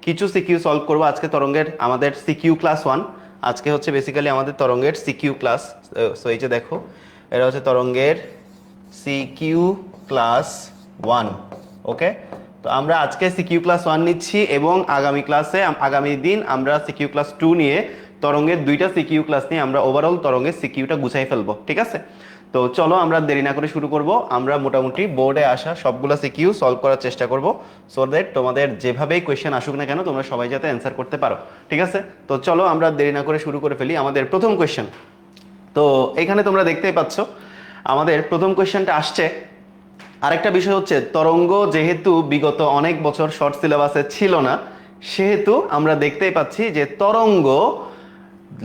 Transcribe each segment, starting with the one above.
কিছু CQ solve করব আজকে তরঙ্গের আমাদের সিকিউ ক্লাস 1। আজকে হচ্ছে বেসিক্যালি আমাদের তরঙ্গের সিকিউ ক্লাস। সো এই যে দেখো, এটা হচ্ছে তরঙ্গের সিকিউ ক্লাস 1। ওকে, তো আমরা আজকে সিকিউ ক্লাস 1 নিচ্ছি এবং আগামী দিন আমরা সিকিউ ক্লাস 2 নিয়ে তরঙ্গের দুইটা সিকিউ ক্লাস নিয়ে আমরা ওভারঅল তরঙ্গের সিকিউটা গুছাই ফেলবো। ঠিক আছে, তো চলো আমরা দেরি না করে শুরু করব। আমরা মোটামুটি বোর্ডে আসা সবগুলো সিকিউ সলভ করার চেষ্টা করব, সো দ্যাট তোমাদের যেভাবেই কোয়েশ্চেন আসুক না কেন তোমরা সবাই যাতে অ্যান্সার করতে পারো। ঠিক আছে, তো চলো আমরা দেরি না করে শুরু করে ফেলি আমাদের প্রথম কোয়েশ্চেন। তো এখানে তোমরা দেখতেই পাচ্ছ আমাদের প্রথম কোয়েশ্চেনটা আসছে। আরেকটা বিষয় হচ্ছে, তরঙ্গ যেহেতু বিগত অনেক বছর শর্ট সিলেবাসে ছিল না, সেহেতু আমরা দেখতেই পাচ্ছি যে তরঙ্গ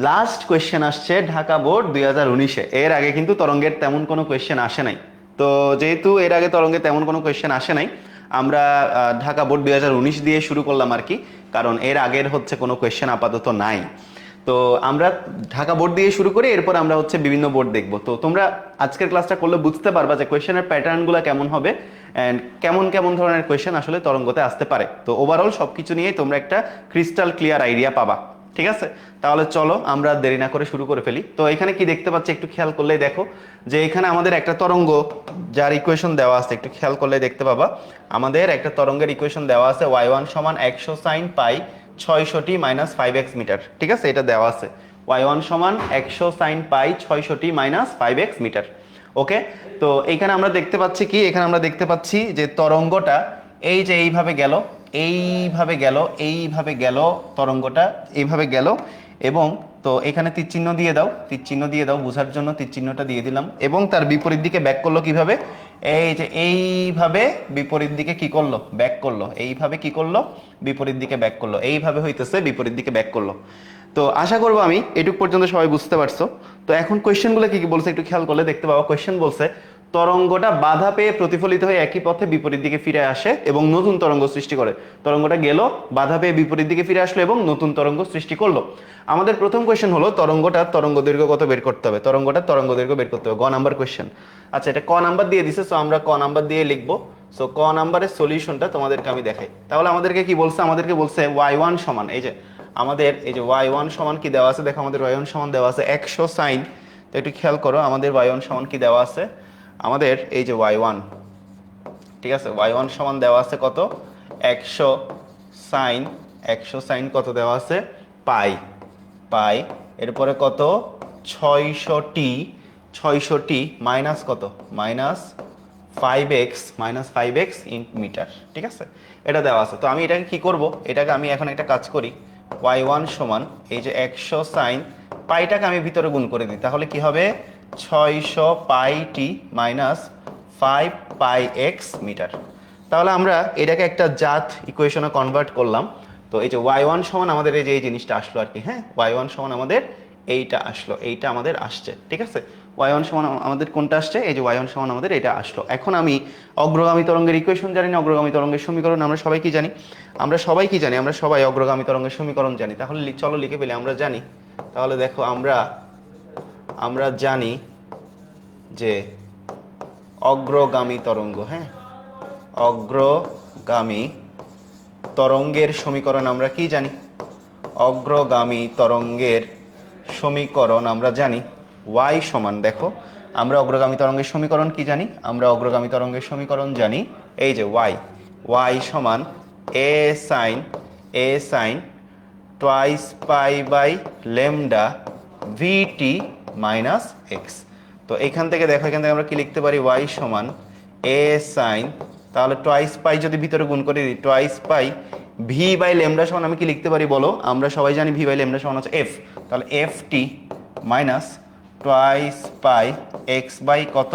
লাস্ট কোয়েশ্চেন আসছে ঢাকা বোর্ড 2019-এ। এর আগে কিন্তু তরঙ্গের তেমন কোনো কোয়েশ্চেন আসে নাই। তো যেহেতু এর আগে তরঙ্গে তেমন কোনো কোয়েশ্চেন আসে নাই, আমরা ঢাকা বোর্ড 2019 দিয়ে শুরু করলাম আর কি, কারণ এর আগের হচ্ছে কোনো কোয়েশ্চেন আপাতত নাই। তো আমরা ঢাকা বোর্ড দিয়ে শুরু করি, এরপর আমরা হচ্ছে বিভিন্ন বোর্ড দেখব। তো তোমরা আজকের ক্লাসটা করলে বুঝতে পারবা যে কোয়েশ্চেনের প্যাটার্নগুলো কেমন হবে অ্যান্ড কেমন কেমন ধরনের কোয়েশ্চেন আসলে তরঙ্গতে আসতে পারে। তো ওভারঅল সবকিছু নিয়েই তোমরা একটা ক্রিস্টাল ক্লিয়ার আইডিয়া পাবা। ঠিক আছে, তাহলে চলো আমরা দেরি না করে শুরু করে ফেলি। তো এখানে কি দেখতে পাচ্ছি একটু খেয়াল করলেই দেখো যে এখানে আমাদের একটা তরঙ্গ যার ইকুয়েশন দেওয়া আছে, একটু খেয়াল করলেই দেখতে পাবা আমাদের একটা তরঙ্গের ইকুয়েশন দেওয়া আছে y1 সমান 100 sin পাই 600t মাইনাস 5x মিটার। ঠিক আছে, এটা দেওয়া আছে y1 সমান 100 sin পাই 600t মাইনাস 5x মিটার। ওকে, তো এইখানে আমরা দেখতে পাচ্ছি কি, এখানে আমরা দেখতে পাচ্ছি যে তরঙ্গটা এই যে এইভাবে গেল, এইভাবে গেল, এইভাবে গেল, তরঙ্গটা এইভাবে গেল এবং তো এখানে তীর চিহ্ন দিয়ে দাও, তীর চিহ্ন দিয়ে দাও, বোঝার জন্য তীর চিহ্নটা দিয়ে দিলাম। এবং তার বিপরীত দিকে ব্যাক করলো কিভাবে, এই যে এইভাবে বিপরীত দিকে কি করলো, ব্যাক করলো। এইভাবে কি করলো, বিপরীত দিকে ব্যাক করলো। এইভাবে হইতেছে বিপরীত দিকে ব্যাক করলো। তো আশা করবো আমি এটুক পর্যন্ত সবাই বুঝতে পারছো। তো এখন কোয়েশ্চেনগুলো কি কি বলছে একটু খেয়াল করলে দেখতে পাবো। কোয়েশ্চেন বলছে তরঙ্গটা বাধা পেয়ে প্রতিফলিত হয়ে একই পথে বিপরীত দিকে ফিরে আসে এবং নতুন তরঙ্গ সৃষ্টি করে। তরঙ্গটা গেল, বাধা পেয়ে বিপরীত দিকে ফিরে আসলো এবং নতুন তরঙ্গ সৃষ্টি করলো। আমাদের প্রথম কোয়েশ্চেন হলো তরঙ্গটার তরঙ্গ দৈর্ঘ্য কত বের করতে হবে, তরঙ্গটার তরঙ্গ দৈর্ঘ্য বের করতে হবে। গ নাম্বার কোয়েশ্চেন। আচ্ছা, এটা ক নাম্বার দিয়ে দিছে, সো আমরা ক নাম্বার দিয়ে লিখবো। সো ক নাম্বারের সলিউশনটা তোমাদেরকে আমি দেখাই। তাহলে আমাদেরকে কি বলছে, আমাদেরকে বলছে y1 সমান, এই যে আমাদের এই যে y1 সমান কি দেওয়া আছে, দেখো আমাদের y1 সমান দেওয়া আছে 100 sin। তো একটু খেয়াল করো আমাদের y1 সমান কি দেওয়া আছে, আমাদের এই যে y1, ঠিক আছে, y1 সমান দেওয়া আছে কত, 100 sin, 100 sin কত দেওয়া আছে, পাই, পাই এরপরে কত 600t, 600t মাইনাস কত, minus 5x, minus 5x in metre. ঠিক আছে, এটা দেওয়া আছে। তো আমি এটাকে কি করব, এটাকে আমি এখন একটা কাজ করি, y1 সমান এই যে 100 sin পাইটাকে আমি ভিতরে গুণ করে দিই, তাহলে কি হবে 600 পাই টি মাইনাস 5 পাই এক্স মিটার। তাহলে আমরা এটাকে একটা জাত ইকুয়েশনে কনভার্ট করলাম। তো এই যে y1 সমান আমাদের এই যে এই জিনিসটা আসলো আর কি, হ্যাঁ, y1 সমান আমাদের এইটা আসলো, এইটা আমাদের আসছে। ঠিক আছে, y1 সমান আমাদের কোনটা আসছে, এই যে y1 সমান আমাদের এটা আসলো। এখন আমি অগ্রগামী তরঙ্গের ইকুয়েশন জানি না, অগ্রগামী তরঙ্গের সমীকরণ আমরা সবাই কি জানি, আমরা সবাই কি জানি, আমরা সবাই অগ্রগামী তরঙ্গের সমীকরণ জানি। তাহলে চলো লিখে ফেলি, আমরা জানি। তাহলে দেখো আমরা আমরা জানি যে অগ্রগামী তরঙ্গ, হ্যাঁ, অগ্রগামী তরঙ্গের সমীকরণ আমরা কি জানি, অগ্রগামী তরঙ্গের সমীকরণ আমরা জানি y সমান, দেখো আমরা অগ্রগামী তরঙ্গের সমীকরণ কি জানি, আমরা অগ্রগামী তরঙ্গের সমীকরণ জানি এই যে y সমান a sin twice pi by lambda v t minus x. তো এখান থেকে দেখো, এখান থেকে আমরা কি লিখতে পারি, y সমান a sin, তাহলে টুয়াইস পাই যদি ভিতরে গুণ করে দিই, twice pi v by lambda সমান আমি কি লিখতে পারি বলো, আমরা সবাই জানি ভি বাই ল্যামডা সমান হচ্ছে এফ, তাহলে f t minus twice pi x by কত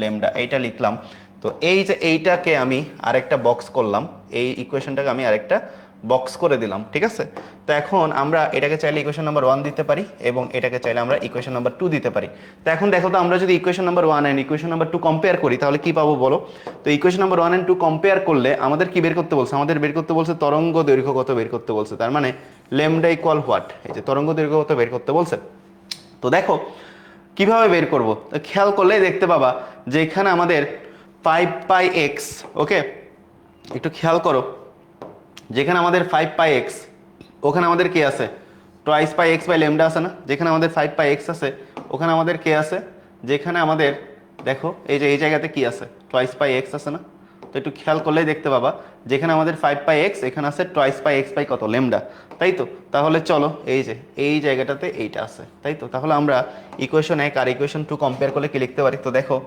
ল্যামডা, এইটা লিখলাম। তো এই যে এইটাকে আমি আরেকটা বক্স করলাম, এই ইকুয়েশনটাকে আমি আরেকটা বক্স করে দিলাম। ঠিক আছে, তো এখন আমরা এটাকে চাইলে ইকুয়েশন নাম্বার 1 দিতে পারি এবং এটাকে চাইলে আমরা ইকুয়েশন নাম্বার 2 দিতে পারি। তো এখন দেখো তো আমরা যদি equation number 1 and equation number 2 compare করি তাহলে কি পাবো বলো। তো ইকুয়েশন নাম্বার 1 এন্ড 2 কম্পেয়ার করলে আমাদের কি বের করতে বলছে, আমাদের বের করতে বলছে তরঙ্গ দৈর্ঘ্য কত বের করতে বলছে, তার মানে ল্যামডা ইকুয়াল হোয়াট, এই যে তরঙ্গ দৈর্ঘ্য কত বের করতে বলছে। তো দেখো কিভাবে বের করব, খেয়াল করলেই দেখতে পাবা যে এখানে আমাদের 5 পাই এক্স, ওকে একটু খেয়াল করো যেখানে আমাদের 5 পাই এক্স, ওখানে আমাদের কে আছে, twice pi x by lambda আছে না। যেখানে আমাদের 5 পাই এক্স আছে ওখানে আমাদের কে আছে, যেখানে আমাদের দেখো এই যে এই জায়গাতে কি আছে, টোয়াইস পাই এক্স আছে না। তো একটু খেয়াল করলেই দেখতে পাবা যেখানে আমাদের 5 পাই এক্স এখানে আছে টোয়াইস পাই এক্স বাই কত ল্যামডা, তাই তো। তাহলে চলো এই যে এই জায়গাটাতে এইটা আছে, তাই তো। তাহলে আমরা ইকুয়েশন 1 আর ইকুয়েশন 2 কম্পেয়ার করলে কি লিখতে পারি, তো দেখো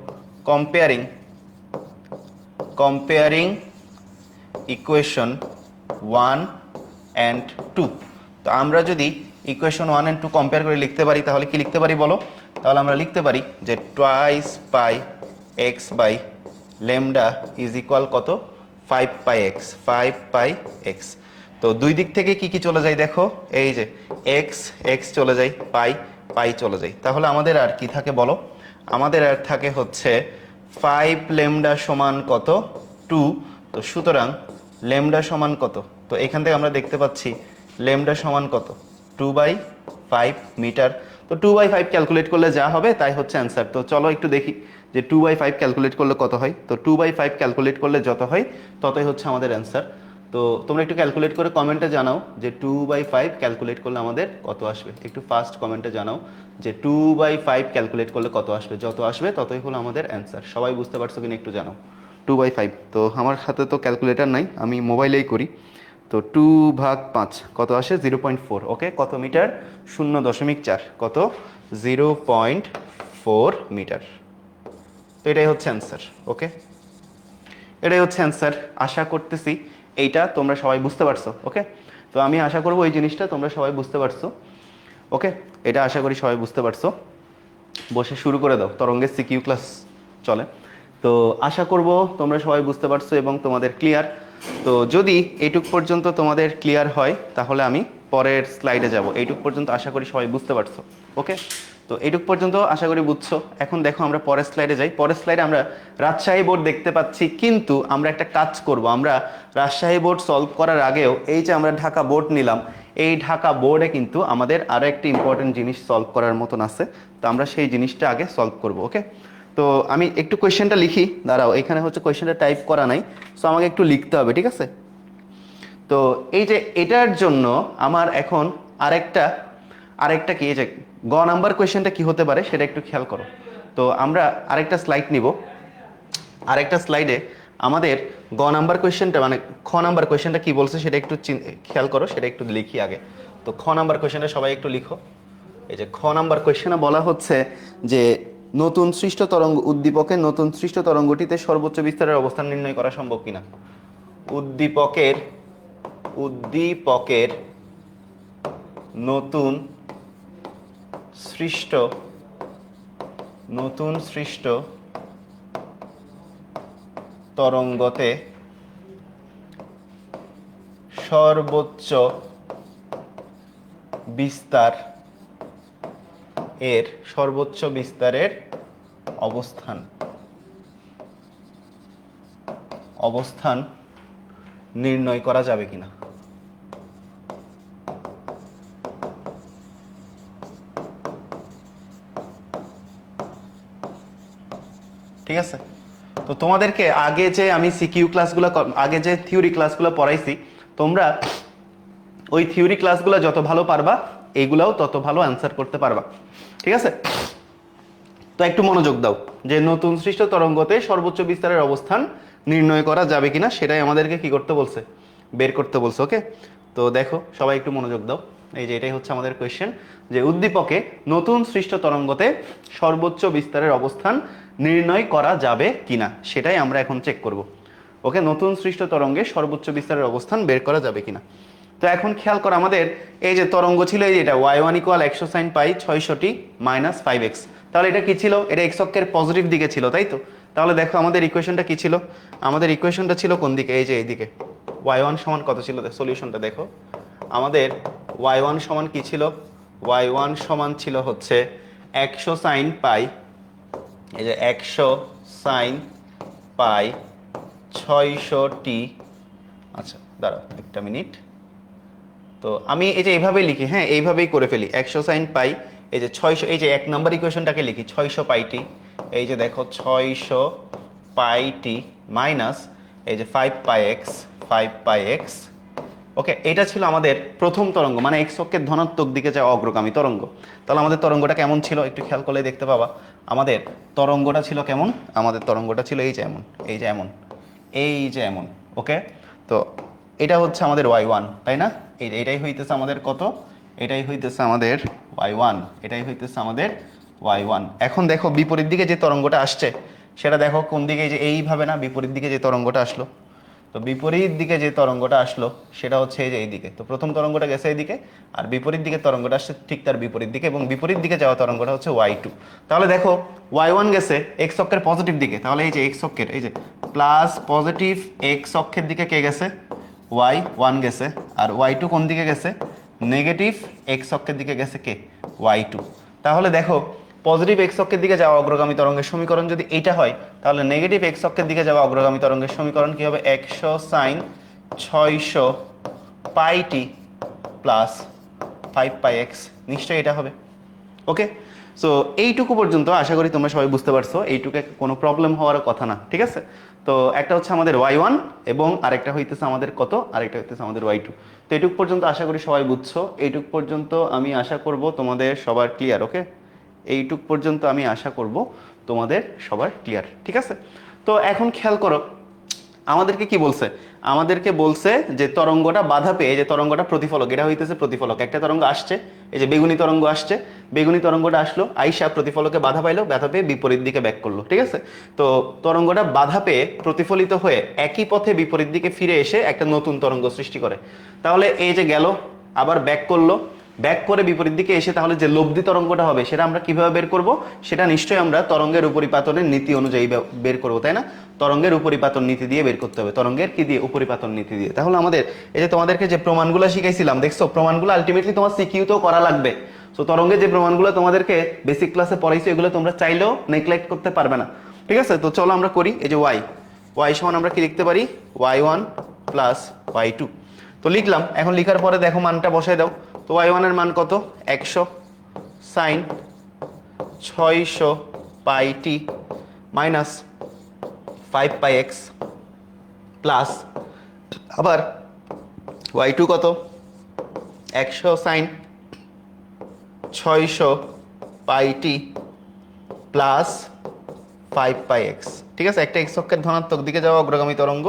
কম্পেয়ারিং ইকুয়েশন 1 অ্যান্ড 2। তো আমরা যদি ইকুয়েশন 1 অ্যান্ড 2 কম্পেয়ার করে লিখতে পারি তাহলে কি লিখতে পারি বলো। তাহলে আমরা লিখতে পারি যে twice pi x by lambda is equal কত, 5 পাই এক্স, 5 পাই এক্স। তো দুই দিক থেকে কি কি চলে যায় দেখো, এই যে এক্স এক্স চলে যায়, পাই পাই চলে যায়। তাহলে আমাদের আর কি থাকে বলো, আমাদের আর থাকে হচ্ছে 5 ল্যামডা সমান কত, 2। তো সুতরাং ল্যামডা সমান কত, তো এখান থেকে আমরা দেখতে পাচ্ছি ল্যামডা সমান কত, 2/5 মিটার। তো 2/5 ক্যালকুলেট করলে যা হবে তাই হচ্ছে অ্যান্সার। তো চলো একটু দেখি যে 2/5 ক্যালকুলেট করলে কত হয়। তো 2/5 ক্যালকুলেট করলে যত হয় ততই হচ্ছে আমাদের অ্যান্সার। তো তোমরা একটু ক্যালকুলেট করে কমেন্টে জানাও যে 2/5 ক্যালকুলেট করলে আমাদের কত আসবে। একটু ফার্স্ট কমেন্টে জানাও যে 2/5 ক্যালকুলেট করলে কত আসবে, যত আসবে ততই হলো আমাদের অ্যান্সার। সবাই বুঝতে পারছো কিনা একটু জানাও। 2/5, তো আমার হাতে তো ক্যালকুলেটার নাই, আমি মোবাইলেই করি। তো 2/5 কত আসে, 0.4। ওকে, কত মিটার, 0.4, কত 0.4 মিটার। তো এটাই হচ্ছে অ্যান্সার। ওকে, এটাই হচ্ছে অ্যান্সার। আশা করতেছি এইটা তোমরা সবাই বুঝতে পারছো। ওকে, তো আমি আশা করবো এই জিনিসটা তোমরা সবাই বুঝতে পারছো। ওকে, এটা আশা করি সবাই বুঝতে পারছো। বসে শুরু করে দাও, তরঙ্গের সিকিউ ক্লাস চলে। তো আশা করব তোমরা সবাই বুঝতে পারছো এবং তোমাদের ক্লিয়ার। তো যদি এইটুক পর্যন্ত তোমাদের ক্লিয়ার হয় তাহলে আমি পরের স্লাইডে যাব। এইটুক পর্যন্ত আশা করি সবাই বুঝতে পারছো। ওকে, তো এইটুক পর্যন্ত আশা করি বুঝছো। এখন দেখো আমরা পরের স্লাইডে যাই। পরের স্লাইডে আমরা রাজশাহী বোর্ড দেখতে পাচ্ছি, কিন্তু আমরা একটা কাজ করব। আমরা রাজশাহী বোর্ড সলভ করার আগেও এই যে আমরা ঢাকা বোর্ড নিলাম, এই ঢাকা বোর্ডে কিন্তু আমাদের আরো একটি ইম্পর্টেন্ট জিনিস সলভ করার মতন আছে। তো আমরা সেই জিনিসটা আগে সলভ করব। ওকে, তো আমি একটু কোয়েশ্চেনটা লিখি, দাঁড়াও। এখানে হচ্ছে কোয়েশ্চেনটা টাইপ করা নাই, সো আমাকে একটু লিখতে হবে, ঠিক আছে। তো এই যে এটার জন্য আমার এখন আরেকটা কি, এই যে গ নাম্বার কোয়েশ্চেনটা কি হতে পারে সেটা একটু খেয়াল করো। তো আমরা আরেকটা স্লাইড নিব। আরেকটা স্লাইডে আমাদের গ নাম্বার কোয়েশ্চেনটা, মানে খ নাম্বার কোয়েশ্চেনটা কি বলছে সেটা একটু খেয়াল করো, সেটা একটু লিখি আগে। তো খ নাম্বার কোয়েশ্চেনটা সবাই একটু লিখো। এই যে খ নাম্বার কোয়েশ্চেনে বলা হচ্ছে যে নতুন সৃষ্ট তরঙ্গ উদ্দীপকের নতুন সৃষ্ট তরঙ্গটিতে সর্বোচ্চ বিস্তারের অবস্থান নির্ণয় করা সম্ভব কিনা। উদ্দীপকের নতুন সৃষ্ট তরঙ্গতে সর্বোচ্চ বিস্তারের অবস্থান নির্ণয় করা যাবে কিনা। ঠিক আছে, তো তোমাদেরকে আগে যে আমি সিকিউ ক্লাসগুলো, আগে যে থিওরি ক্লাসগুলো পড়াইছি, তোমরা ওই থিওরি ক্লাসগুলো যত ভালো পারবা এইগুলাও তত ভালো অ্যান্সার করতে পারবা। ঠিক আছে, তো একটু মনোযোগ দাও যে নতুন সৃষ্ট তরঙ্গতে সর্বোচ্চ বিস্তারের অবস্থান নির্ণয় করা যাবে কিনা সেটাই আমাদেরকে কি করতে বলছে, বের করতে বলছে। ওকে, তো দেখো সবাই একটু মনোযোগ দাও। এই যে এটাই হচ্ছে আমাদের কোয়েশ্চেন, যে উদ্দীপকে নতুন সৃষ্ট তরঙ্গতে সর্বোচ্চ বিস্তারের অবস্থান নির্ণয় করা যাবে কিনা সেটাই আমরা এখন চেক করব। ওকে, নতুন সৃষ্ট তরঙ্গে সর্বোচ্চ বিস্তারের অবস্থান বের করা যাবে কিনা। তো এখন খেয়াল করো, আমাদের এই যে তরঙ্গ ছিল এই যে এটা y1 = 100 sin পাই 600t - 5x। তাহলে এটা কি ছিল, এটা x অক্ষের পজিটিভ দিকে ছিল, তাই তো। তাহলে দেখো আমাদের ইকুয়েশনটা কি ছিল, আমাদের ইকুয়েশনটা ছিল কোন দিকে, এই যে এইদিকে। y1 সমান কত ছিল, সলিউশনটা দেখো। আমাদের y1 সমান কি ছিল, y1 সমান ছিল হচ্ছে 100 sin পাই, এই যে 100 sin পাই 600t। আচ্ছা দাঁড়াও একটা মিনিট, তো আমি এই যে এইভাবেই লিখি, হ্যাঁ এইভাবেই করে ফেলি। 100 sin পাই, এই যে 600, এই যে 1 নম্বর ইকুয়েশনটাকে লিখি 600 পাইটি, এই যে দেখো 600 পাইটি মাইনাস এই যে 5 পাই এক্স ওকে, এটা ছিল আমাদের প্রথম তরঙ্গ, মানে এক্স অক্ষের ধনাত্মক দিকে যাওয়া অগ্রগামী তরঙ্গ। তাহলে আমাদের তরঙ্গটা কেমন ছিল একটু খেয়াল করলে দেখতে পাবা। আমাদের তরঙ্গটা ছিল কেমন, আমাদের তরঙ্গটা ছিল এই যে এমন, এই যে এমন, এই যে এমন। ওকে, তো এটা হচ্ছে আমাদের y1, তাই না? এটাই হইতেছে আমাদের কত, এটাই হইতেছে আমাদের y1, এটাই হইতেছে আমাদের y1। এখন দেখো বিপরীত দিকে যে তরঙ্গটা আসছে সেটা দেখো কোন দিকে, যে এইভাবে না, বিপরীত দিকে যে তরঙ্গটা আসলো, তো বিপরীত দিকে যে তরঙ্গটা আসলো সেটা হচ্ছে এই যে এইদিকে। তো প্রথম তরঙ্গটা গেছে এইদিকে, আর বিপরীত দিকে তরঙ্গটা আসছে ঠিক তার বিপরীত দিকে, এবং বিপরীত দিকে যাওয়া তরঙ্গটা হচ্ছে y2। তাহলে দেখো y1 গেছে এক্স অক্ষের পজিটিভ দিকে, তাহলে এই যে এক্স অক্ষের এই যে প্লাস পজিটিভ এক্স অক্ষের দিকে কে গেছে, y1 গেছে। আর y2 কোন দিকে গেছে, নেগেটিভ এক্স অক্ষের দিকে গেছে কে, y2। তাহলে দেখো পজিটিভ এক্স অক্ষের দিকে যাওয়া অগ্রগামী তরঙ্গের সমীকরণ যদি এইটা হয়, তাহলে নেগেটিভ এক্স অক্ষের দিকে যাওয়া অগ্রগামী তরঙ্গের সমীকরণ কি হবে, 100 সাইন 600 পাই টি প্লাস 5 পাই এক্স, নিশ্চয়ই এটা হবে। ওকে, সো এইটুকু পর্যন্ত আশা করি তোমরা সবাই বুঝতে পারছো, এইটুকু কোনো প্রবলেম হওয়ার কথা না, ঠিক আছে? তো একটা হচ্ছে আমাদের y1 এবং আরেকটা হইতেছে আমাদের কত, আরেকটা হইতেছে আমাদের y2। তো এইটুকু পর্যন্ত আশা করি সবাই বুঝছো, এইটুকু পর্যন্ত আমি আশা করব তোমাদের সবার ক্লিয়ার। ওকে, এইটুক পর্যন্ত আমি আশা করব তোমাদের সবার ক্লিয়ার, ঠিক আছে? তো এখন খেয়াল করো আমাদেরকে কি বলছে, আমাদেরকে বলছে যে তরঙ্গটা বাধা পেয়ে, যে তরঙ্গটা প্রতিফলক, এটা হইতেছে প্রতিফলক, একটা তরঙ্গ আসছে, এই যে বেগুনি তরঙ্গ আসছে, বেগুনি তরঙ্গটা আসলো, আইসা প্রতিফলকে বাধা পাইলো, বাধা পেয়ে বিপরীত দিকে ব্যাক করলো, ঠিক আছে? তো তরঙ্গটা বাধা পেয়ে প্রতিফলিত হয়ে একই পথে বিপরীত দিকে ফিরে এসে একটা নতুন তরঙ্গ সৃষ্টি করে। তাহলে এই যে গেল, আবার ব্যাক করলো, ব্যাক করে বিপরীত দিকে এসে তাহলে যে লব্ধি তরঙ্গটা হবে সেটা আমরা কিভাবে বের করব, সেটা নিশ্চয়ই আমরা তরঙ্গের উপরিপাতনের নীতি অনুযায়ী বের করবো, তাই না? তরঙ্গের উপরিপাতন নীতি দিয়ে বের করতে হবে, তরঙ্গের কি দিয়ে, উপরিপাতন নীতি দিয়ে। তাহলে আমাদের এই যে তোমাদেরকে যে প্রমাণগুলো শিখাইছিলাম, দেখছো প্রমাণগুলো আলটিমেটলি তোমার সিকিউতেও করা লাগবে। তো তরঙ্গের যে প্রমাণগুলো তোমাদেরকে বেসিক ক্লাসে পড়াইছো এগুলো তোমরা চাইলেও নেগলেক্ট করতে পারবে না, ঠিক আছে? তো চলো আমরা করি। এই যে y সমান আমরা কি লিখতে পারি, y1 প্লাস y2। তো লিখলাম, এখন লিখার পরে দেখো মানটা বসাই দাও। তো y1 এর মান কত, 100 সাইন 600 পাই টি মাইনাস 5 পাই এক্স প্লাস, আবার y2 কত, 100 সাইন 600 পাই টি প্লাস 5 পাই এক্স, ঠিক আছে? একটা এক্স অক্ষের ধনাত্মক দিকে যাওয়া অগ্রগামী তরঙ্গ,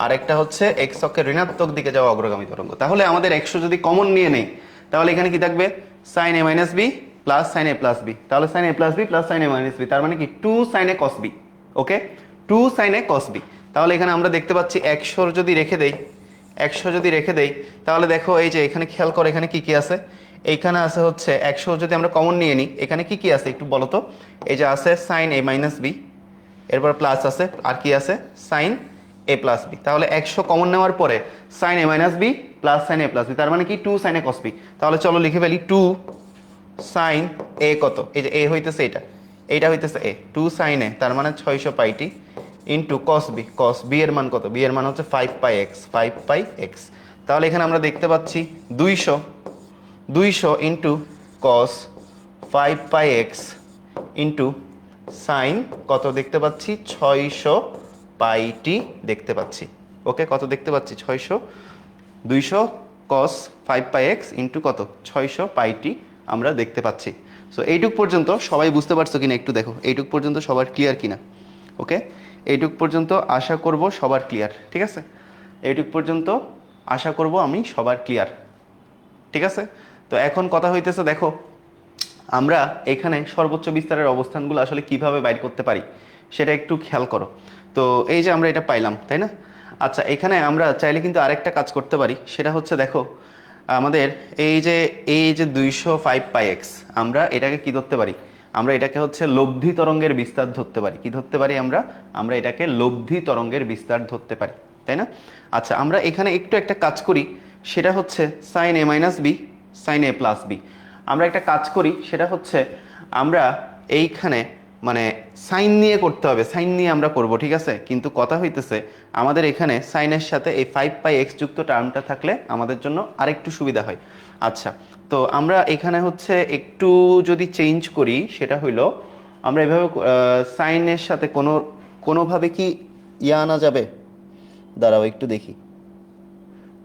আর একটা হচ্ছে এক্স অক্ষের ঋণাত্মক দিকে যাওয়া অগ্রগামী তরঙ্গ। তাহলে আমাদের 100 যদি কমন নিয়ে নেই তাহলে এখানে কি থাকবে, সাইন এ মাইনাস বি প্লাস সাইন এ প্লাস বি। তাহলে সাইন এ প্লাস বি প্লাস সাইন এ মাইনাস বি, তার মানে কি 2 সাইন এ কস বি। ওকে, 2 সাইন এ কস বি। তাহলে এখানে আমরা দেখতে পাচ্ছি 100 যদি রেখে দেই, 100 যদি রেখে দেই তাহলে দেখো এই যে এখানে খেয়াল করো এখানে কি কি আছে, এইখানে আছে হচ্ছে 100 যদি আমরা কমন নিয়ে নিই এখানে কি কি আছে একটু বলো তো। এই যে আছে সাইন এ মাইনাস বি, এরপর প্লাস আছে, আর কি আছে, সাইন এ প্লাস বি। তাহলে 100 কমন নেওয়ার পরে সাইন এ মাইনাস বি প্লাস সাইন এ প্লাস বি, তার মানে কি 2 সাইন এ কস বি। তাহলে চলো লিখে ফেলি 2 সাইন এ কত, এই যে এ হইতেছে এটা, এইটা হইতেছে এ, 2 সাইন এ তার মানে 600 pi t into cos B, cos B এর মান কত, বি এর মান হচ্ছে 5 পাই এক্স, 5 পাই এক্স। তাহলে এখানে আমরা দেখতে পাচ্ছি 200 ইন্টু কস 5 পাই এক্স ইন্টু সাইন কত দেখতে পাচ্ছি, 600 পাই টি দেখতে পাচ্ছি। ওকে, কত দেখতে পাচ্ছি, 600, 200 কস 5 পাই এক্স ইন্টু কত, 600 পাই টি আমরা দেখতে পাচ্ছি। সো এইটুক পর্যন্ত সবাই বুঝতে পারছো কিনা একটু দেখো, এইটুক পর্যন্ত সবার ক্লিয়ার কিনা। ওকে, এইটুক পর্যন্ত আশা করব সবার ক্লিয়ার, ঠিক আছে? এইটুক পর্যন্ত আশা করব আমি সবার ক্লিয়ার, ঠিক আছে? তো এখন কথা হইতেছে দেখো আমরা এখানে সর্বোচ্চ বিস্তারের অবস্থানগুলো আসলে কিভাবে বাইর করতে পারি সেটা একটু খেয়াল করো। তো এই যে আমরা এটা পাইলাম, তাই না? আচ্ছা, এখানে আমরা চাইলে কিন্তু আরেকটা কাজ করতে পারি, সেটা হচ্ছে দেখো আমাদের এই যে 205 পাই এক্স, আমরা এটাকে কি ধরতে পারি, আমরা এটাকে হচ্ছে লব্ধি তরঙ্গের বিস্তার ধরতে পারি। কি ধরতে পারি আমরা, আমরা এটাকে লব্ধি তরঙ্গের বিস্তার ধরতে পারি, তাই না? আচ্ছা, আমরা এখানে একটু একটা কাজ করি, সেটা হচ্ছে সাইন এ মাইনাস বি সাইন এ প্লাস বি। আমরা একটা কাজ করি, সেটা হচ্ছে আমরা এইখানে মানে সাইন নিয়ে করতে হবে, সাইন নিয়ে আমরা করব, ঠিক আছে? কিন্তু কথা হইতেছে আমাদের এখানে সাইনের সাথে এই 5 পাই এক্স যুক্ত টার্মটা থাকলে আমাদের জন্য আরেকটু সুবিধা হয়। আচ্ছা, তো আমরা এখানে হচ্ছে একটু যদি চেঞ্জ করি, সেটা হইলো আমরা এভাবে সাইনের সাথে কোনোভাবে কি ইয়া আনা যাবে, দাঁড়াও একটু দেখি,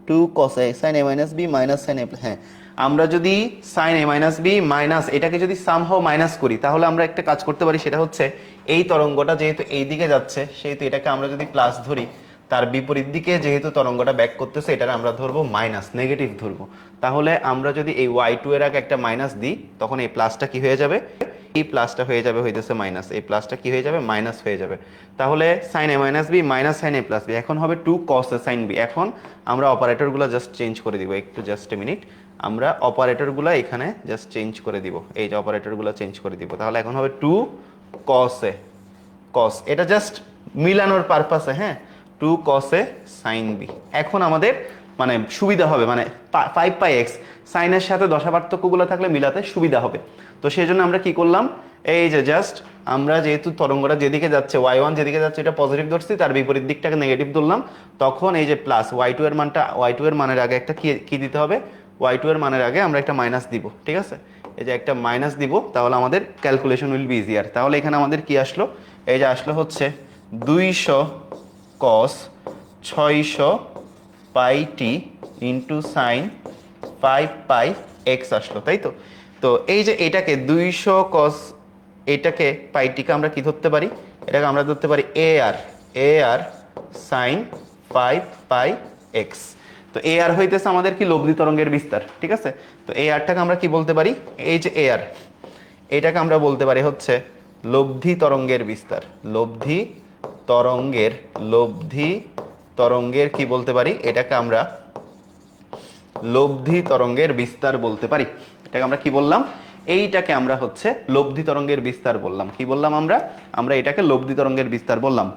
টু কস এ সাইন এ মাইনাস বি মাইনাস সাইন এ, হ্যাঁ আমরা যদি সাইন এ মাইনাস বি মাইনাস এটাকে যদি সামহাও মাইনাস করি তাহলে আমরা একটা কাজ করতে পারি, সেটা হচ্ছে এই তরঙ্গটা যেহেতু এই দিকে যাচ্ছে সেহেতু এটাকে আমরা যদি প্লাস ধরি, তার বিপরীত দিকে যেহেতু তরঙ্গটা ব্যাক করতেছে এটাকে আমরা ধরবো মাইনাস, নেগেটিভ ধরবো। তাহলে আমরা যদি এই y2 এর আগে একটা মাইনাস দিই তখন এই প্লাসটা কি হয়ে যাবে, এই প্লাসটা হয়ে যাবে হইতেছে মাইনাস, এই প্লাসটা কি হয়ে যাবে মাইনাস হয়ে যাবে। তাহলে সাইন এ মাইনাস বি মাইনাস সাইন এ প্লাস বি এখন হবে টু কস এ সাইন বি। এখন আমরা অপারেটরগুলো জাস্ট চেঞ্জ করে দিব, একটু জাস্ট এ মিনিট, আমরা অপারেটরগুলো এখানে জাস্ট চেঞ্জ করে দিব, এই যে অপারেটরগুলো চেঞ্জ করে দিব। তাহলে এখন হবে টু কস এ, কস এটা জাস্ট মিলানোর পারপাসে, হ্যাঁ টু কস এ সাইন বি। এখন আমাদের মানে সুবিধা হবে, মানে 5 পাই এক্স সাইনের সাথে দশা পার্থক্যগুলো থাকলে মিলাতে সুবিধা হবে। তো সেই জন্য আমরা কি করলাম, এই যে জাস্ট আমরা যেহেতু তরঙ্গটা যেদিকে যাচ্ছে y1 যেদিকে যাচ্ছে এটা পজিটিভ ধরছি, তার বিপরীত দিকটাকে নেগেটিভ ধরলাম, তখন এই যে প্লাস y2 এর মানটা y2 এর মানের আগে একটা কি দিতে হবে, y2 এর মানের আগে আমরা একটা মাইনাস দিব, ঠিক আছে এই যে একটা মাইনাস দিব, তাহলে আমাদের ক্যালকুলেশন উইল বি ইজিয়ার। তাহলে এখানে আমাদের কি আসলো, এই যে আসলো হচ্ছে 200 cos 600 pi t into sign 5 পাই এক্স আসলো, তাই তো। তো এই যে এটাকে 200 cos এটাকে পাইটিকে আমরা কি ধরতে পারি, এটাকে আমরা ধরতে পারি এ আর সাইন 5 পাই এক্স। তো এ আর হইতেছে আমাদের কি লব্ধি তরঙ্গের বিস্তার, ঠিক আছে। তো এই আরটাকে আমরা কি বলতে পারি, এই যে এ আর এটাকে আমরা বলতে পারি হচ্ছে লব্ধি তরঙ্গের বিস্তার, লব্ধি তরঙ্গের কি বলতে পারি, এটাকে আমরা লব্ধি তরঙ্গের বিস্তার বলতে পারি। এটাকে আমরা কি বললাম, এইটাকে আমরা হচ্ছে লব্ধি তরঙ্গের বিস্তার বললাম। কি বললাম আমরা এটাকে লব্ধি তরঙ্গের বিস্তার বললাম।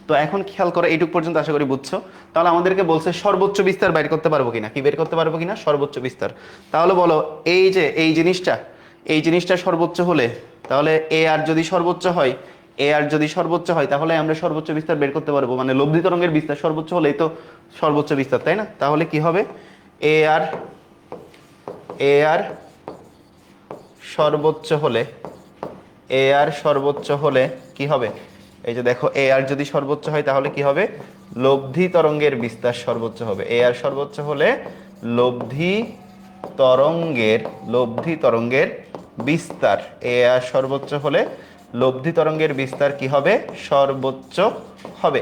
তো এখন খেয়াল করো, এইটুক পর্যন্ত আশা করি বুঝছো। তাহলে আমাদেরকে বলছে সর্বোচ্চ বিস্তার বের করতে পারবো কিনা, কি বের করতে পারবো কিনা সর্বোচ্চ বিস্তার। তাহলে বলো এই যে এই জিনিসটা সর্বোচ্চ হলে, তাহলে এ আর যদি সর্বোচ্চ হয়, তাহলে আমরা সর্বোচ্চ বিস্তার বের করতে পারবো, মানে লব্ধি তরঙ্গের বিস্তার সর্বোচ্চ হলেই তো সর্বোচ্চ বিস্তার, তাই না। তাহলে কি হবে, এ আর সর্বোচ্চ হলে কি হবে, এই যে দেখো এ আর যদি সর্বোচ্চ হয় তাহলে কি হবে, লব্ধি তরঙ্গের বিস্তার সর্বোচ্চ হবে। এ আর সর্বোচ্চ হলে লব্ধি তরঙ্গের বিস্তার, এ আর সর্বোচ্চ হলে লব্ধি তরঙ্গের বিস্তার কি হবে, সর্বোচ্চ হবে।